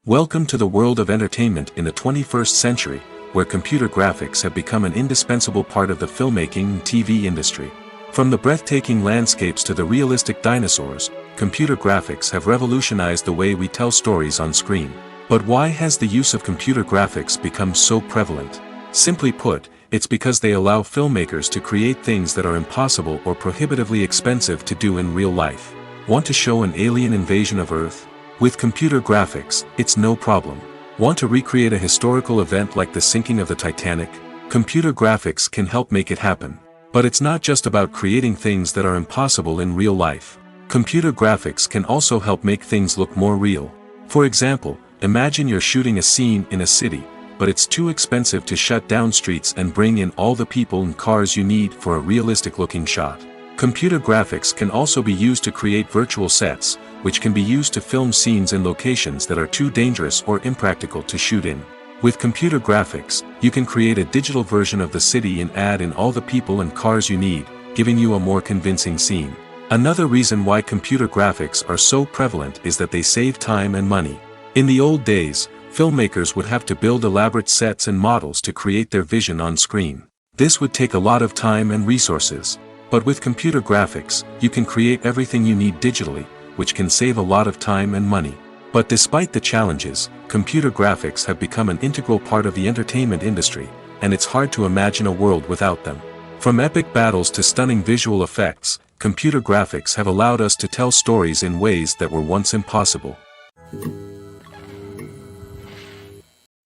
Welcome to the world of entertainment in the 21st century, where computer graphics have become an indispensable part of the filmmaking and TV industry. From the breathtaking landscapes to the realistic dinosaurs, computer graphics have revolutionized the way we tell stories on screen. But why has the use of computer graphics become so prevalent? Simply put, it's because they allow filmmakers to create things that are impossible or prohibitively expensive to do in real life. Want to show an alien invasion of Earth? With computer graphics, it's no problem. Want to recreate a historical event like the sinking of the Titanic? Computer graphics can help make it happen. But it's not just about creating things that are impossible in real life. Computer graphics can also help make things look more real. For example, imagine you're shooting a scene in a city, but it's too expensive to shut down streets and bring in all the people and cars you need for a realistic-looking shot. Computer graphics can also be used to create virtual sets, which can be used to film scenes in locations that are too dangerous or impractical to shoot in. With computer graphics, you can create a digital version of the city and add in all the people and cars you need, giving you a more convincing scene. Another reason why computer graphics are so prevalent is that they save time and money. In the old days, filmmakers would have to build elaborate sets and models to create their vision on screen. This would take a lot of time and resources. But with computer graphics, you can create everything you need digitally, which can save a lot of time and money. But despite the challenges, computer graphics have become an integral part of the entertainment industry, and it's hard to imagine a world without them. From epic battles to stunning visual effects, computer graphics have allowed us to tell stories in ways that were once impossible.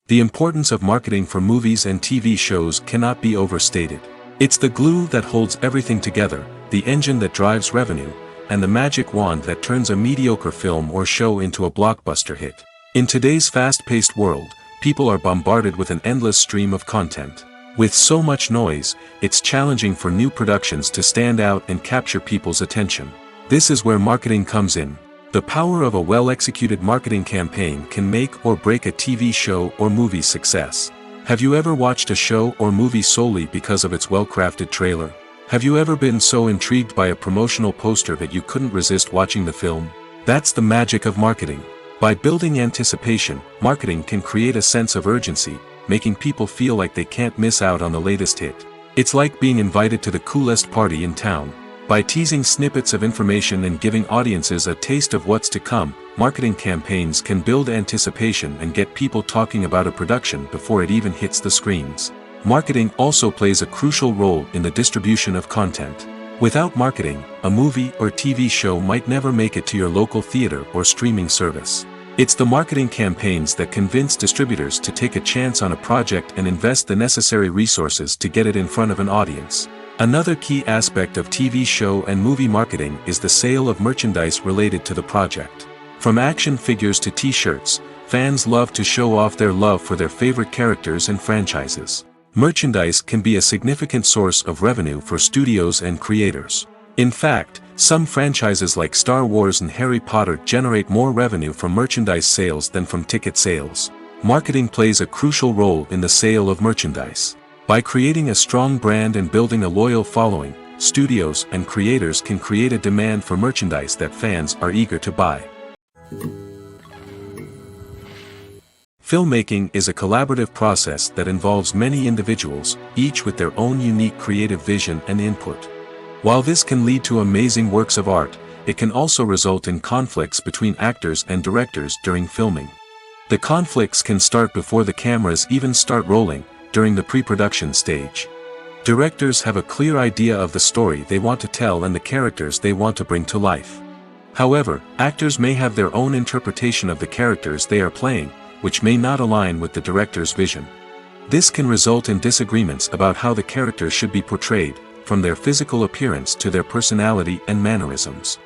The importance of marketing for movies and TV shows cannot be overstated. It's the glue that holds everything together, the engine that drives revenue, and the magic wand that turns a mediocre film or show into a blockbuster hit. In today's fast-paced world, people are bombarded with an endless stream of content. With so much noise, it's challenging for new productions to stand out and capture people's attention. This is where marketing comes in. The power of a well-executed marketing campaign can make or break a TV show or movie's success. Have you ever watched a show or movie solely because of its well-crafted trailer? Have you ever been so intrigued by a promotional poster that you couldn't resist watching the film? That's the magic of marketing. By building anticipation, marketing can create a sense of urgency, making people feel like they can't miss out on the latest hit. It's like being invited to the coolest party in town. By teasing snippets of information and giving audiences a taste of what's to come, marketing campaigns can build anticipation and get people talking about a production before it even hits the screens. Marketing also plays a crucial role in the distribution of content. Without marketing, a movie or TV show might never make it to your local theater or streaming service. It's the marketing campaigns that convince distributors to take a chance on a project and invest the necessary resources to get it in front of an audience. Another key aspect of TV show and movie marketing is the sale of merchandise related to the project. From action figures to t-shirts, fans love to show off their love for their favorite characters and franchises. Merchandise can be a significant source of revenue for studios and creators. In fact, some franchises like Star Wars and Harry Potter generate more revenue from merchandise sales than from ticket sales. Marketing plays a crucial role in the sale of merchandise. By creating a strong brand and building a loyal following, studios and creators can create a demand for merchandise that fans are eager to buy. Filmmaking is a collaborative process that involves many individuals, each with their own unique creative vision and input. While this can lead to amazing works of art, it can also result in conflicts between actors and directors during filming. The conflicts can start before the cameras even start rolling, during the pre-production stage. Directors have a clear idea of the story they want to tell and the characters they want to bring to life. However, actors may have their own interpretation of the characters they are playing, which may not align with the director's vision. This can result in disagreements about how the characters should be portrayed, from their physical appearance to their personality and mannerisms.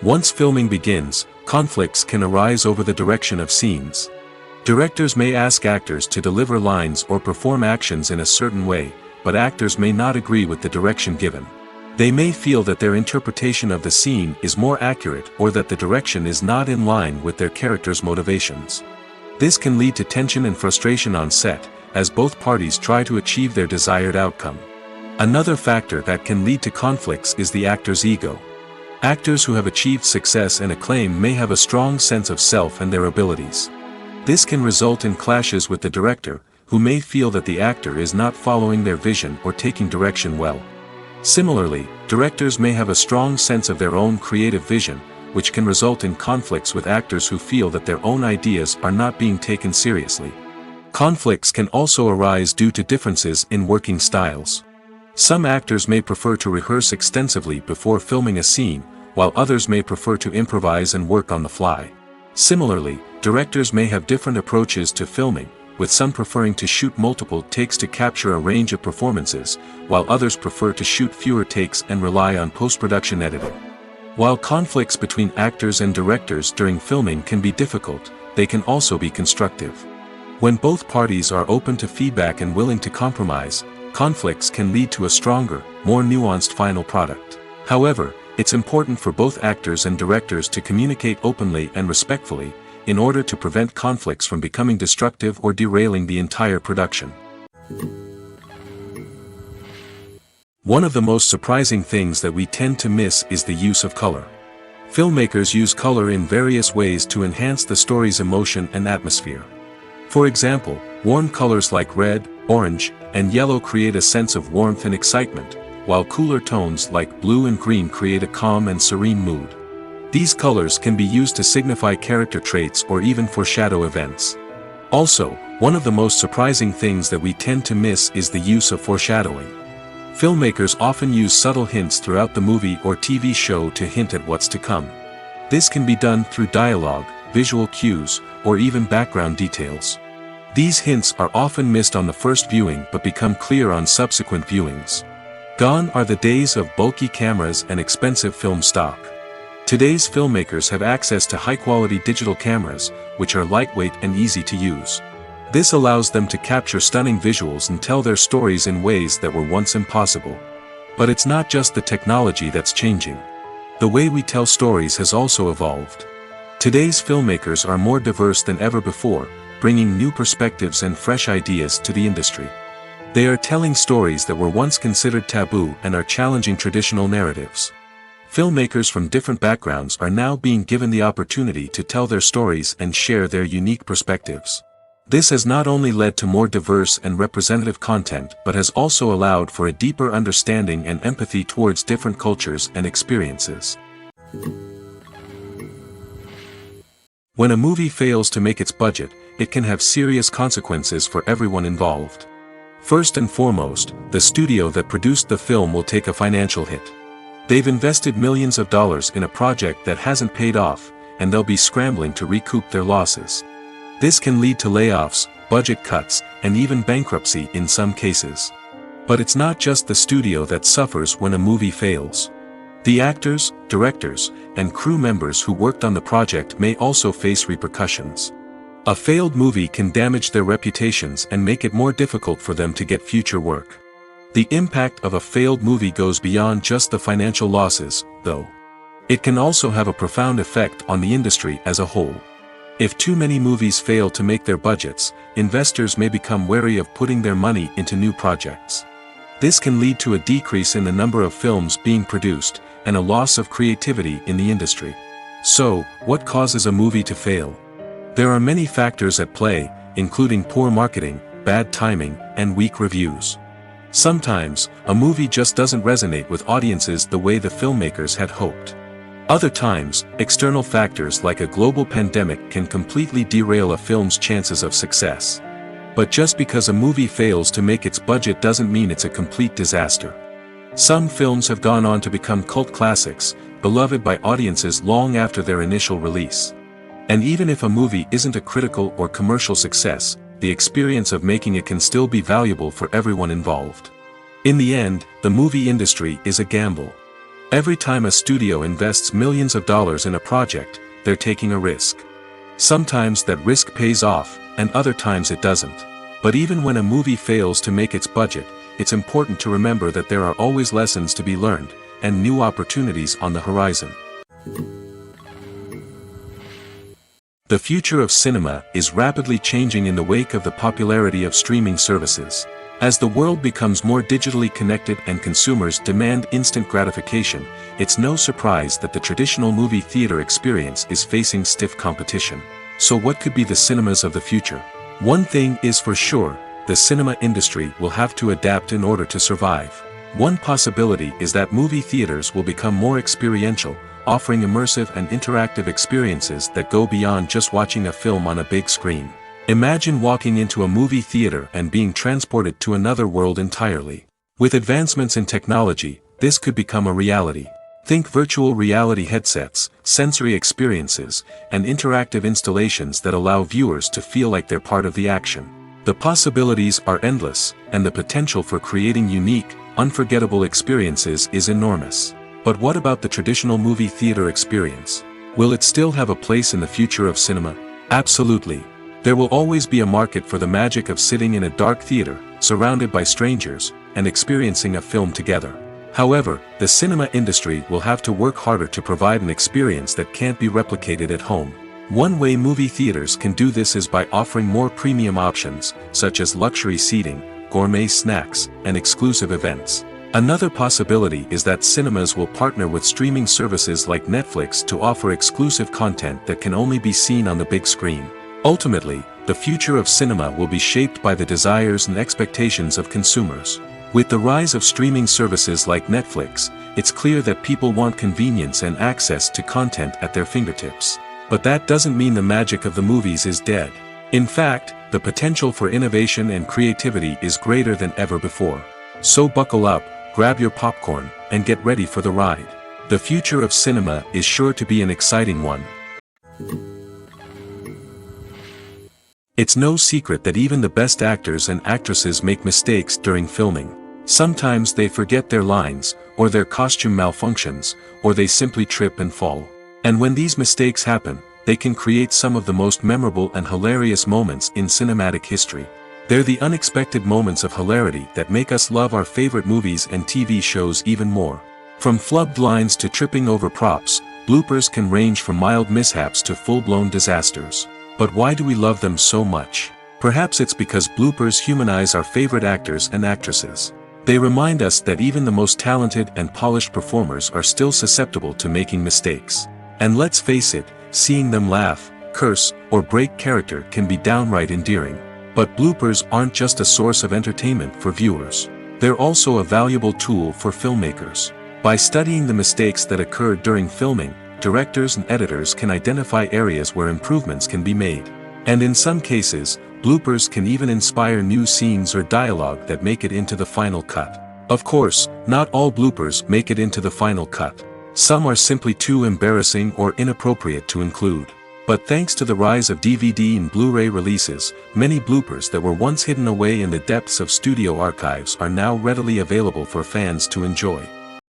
Once filming begins, conflicts can arise over the direction of scenes. Directors may ask actors to deliver lines or perform actions in a certain way, but actors may not agree with the direction given. They may feel that their interpretation of the scene is more accurate or that the direction is not in line with their character's motivations. This can lead to tension and frustration on set, as both parties try to achieve their desired outcome. Another factor that can lead to conflicts is the actor's ego. Actors who have achieved success and acclaim may have a strong sense of self and their abilities. This can result in clashes with the director, who may feel that the actor is not following their vision or taking direction well. Similarly, directors may have a strong sense of their own creative vision, which can result in conflicts with actors who feel that their own ideas are not being taken seriously. Conflicts can also arise due to differences in working styles. Some actors may prefer to rehearse extensively before filming a scene, while others may prefer to improvise and work on the fly. Similarly, directors may have different approaches to filming, with some preferring to shoot multiple takes to capture a range of performances, while others prefer to shoot fewer takes and rely on post-production editing. While conflicts between actors and directors during filming can be difficult, they can also be constructive. When both parties are open to feedback and willing to compromise, conflicts can lead to a stronger, more nuanced final product. However, it's important for both actors and directors to communicate openly and respectfully, in order to prevent conflicts from becoming destructive or derailing the entire production. One of the most surprising things that we tend to miss is the use of color. Filmmakers use color in various ways to enhance the story's emotion and atmosphere. For example, warm colors like red, orange, and yellow create a sense of warmth and excitement, while cooler tones like blue and green create a calm and serene mood. These colors can be used to signify character traits or even foreshadow events. Also, one of the most surprising things that we tend to miss is the use of foreshadowing. Filmmakers often use subtle hints throughout the movie or TV show to hint at what's to come. This can be done through dialogue, visual cues, or even background details. These hints are often missed on the first viewing but become clear on subsequent viewings. Gone are the days of bulky cameras and expensive film stock. Today's filmmakers have access to high-quality digital cameras, which are lightweight and easy to use. This allows them to capture stunning visuals and tell their stories in ways that were once impossible. But it's not just the technology that's changing. The way we tell stories has also evolved. Today's filmmakers are more diverse than ever before, bringing new perspectives and fresh ideas to the industry. They are telling stories that were once considered taboo and are challenging traditional narratives. Filmmakers from different backgrounds are now being given the opportunity to tell their stories and share their unique perspectives. This has not only led to more diverse and representative content but has also allowed for a deeper understanding and empathy towards different cultures and experiences. When a movie fails to make its budget, it can have serious consequences for everyone involved. First and foremost, the studio that produced the film will take a financial hit. They've invested millions of dollars in a project that hasn't paid off, and they'll be scrambling to recoup their losses. This can lead to layoffs, budget cuts, and even bankruptcy in some cases. But it's not just the studio that suffers when a movie fails. The actors, directors, and crew members who worked on the project may also face repercussions. A failed movie can damage their reputations and make it more difficult for them to get future work. The impact of a failed movie goes beyond just the financial losses, though. It can also have a profound effect on the industry as a whole. If too many movies fail to make their budgets, investors may become wary of putting their money into new projects. This can lead to a decrease in the number of films being produced, and a loss of creativity in the industry. So, what causes a movie to fail? There are many factors at play, including poor marketing, bad timing, and weak reviews. Sometimes, a movie just doesn't resonate with audiences the way the filmmakers had hoped. Other times, external factors like a global pandemic can completely derail a film's chances of success. But just because a movie fails to make its budget doesn't mean it's a complete disaster. Some films have gone on to become cult classics, beloved by audiences long after their initial release. And even if a movie isn't a critical or commercial success, the experience of making it can still be valuable for everyone involved. In the end, the movie industry is a gamble. Every time a studio invests millions of dollars in a project, they're taking a risk. Sometimes that risk pays off, and other times it doesn't. But even when a movie fails to make its budget, it's important to remember that there are always lessons to be learned, and new opportunities on the horizon. The future of cinema is rapidly changing in the wake of the popularity of streaming services. As the world becomes more digitally connected and consumers demand instant gratification, it's no surprise that the traditional movie theater experience is facing stiff competition. So what could be the cinemas of the future? One thing is for sure, the cinema industry will have to adapt in order to survive. One possibility is that movie theaters will become more experiential, offering immersive and interactive experiences that go beyond just watching a film on a big screen. Imagine walking into a movie theater and being transported to another world entirely. With advancements in technology, this could become a reality. Think virtual reality headsets, sensory experiences, and interactive installations that allow viewers to feel like they're part of the action. The possibilities are endless, and the potential for creating unique, unforgettable experiences is enormous. But what about the traditional movie theater experience? Will it still have a place in the future of cinema? Absolutely. There will always be a market for the magic of sitting in a dark theater, surrounded by strangers, and experiencing a film together. However, the cinema industry will have to work harder to provide an experience that can't be replicated at home. One way movie theaters can do this is by offering more premium options, such as luxury seating, gourmet snacks, and exclusive events. Another possibility is that cinemas will partner with streaming services like Netflix to offer exclusive content that can only be seen on the big screen. Ultimately, the future of cinema will be shaped by the desires and expectations of consumers. With the rise of streaming services like Netflix, it's clear that people want convenience and access to content at their fingertips. But that doesn't mean the magic of the movies is dead. In fact, the potential for innovation and creativity is greater than ever before. So buckle up, grab your popcorn, and get ready for the ride. The future of cinema is sure to be an exciting one. It's no secret that even the best actors and actresses make mistakes during filming. Sometimes they forget their lines, or their costume malfunctions, or they simply trip and fall. And when these mistakes happen, they can create some of the most memorable and hilarious moments in cinematic history. They're the unexpected moments of hilarity that make us love our favorite movies and TV shows even more. From flubbed lines to tripping over props, bloopers can range from mild mishaps to full-blown disasters. But why do we love them so much? Perhaps it's because bloopers humanize our favorite actors and actresses. They remind us that even the most talented and polished performers are still susceptible to making mistakes. And let's face it, seeing them laugh, curse, or break character can be downright endearing. But bloopers aren't just a source of entertainment for viewers. They're also a valuable tool for filmmakers. By studying the mistakes that occurred during filming, directors and editors can identify areas where improvements can be made. And in some cases, bloopers can even inspire new scenes or dialogue that make it into the final cut. Of course, not all bloopers make it into the final cut. Some are simply too embarrassing or inappropriate to include. But thanks to the rise of DVD and Blu-ray releases, many bloopers that were once hidden away in the depths of studio archives are now readily available for fans to enjoy.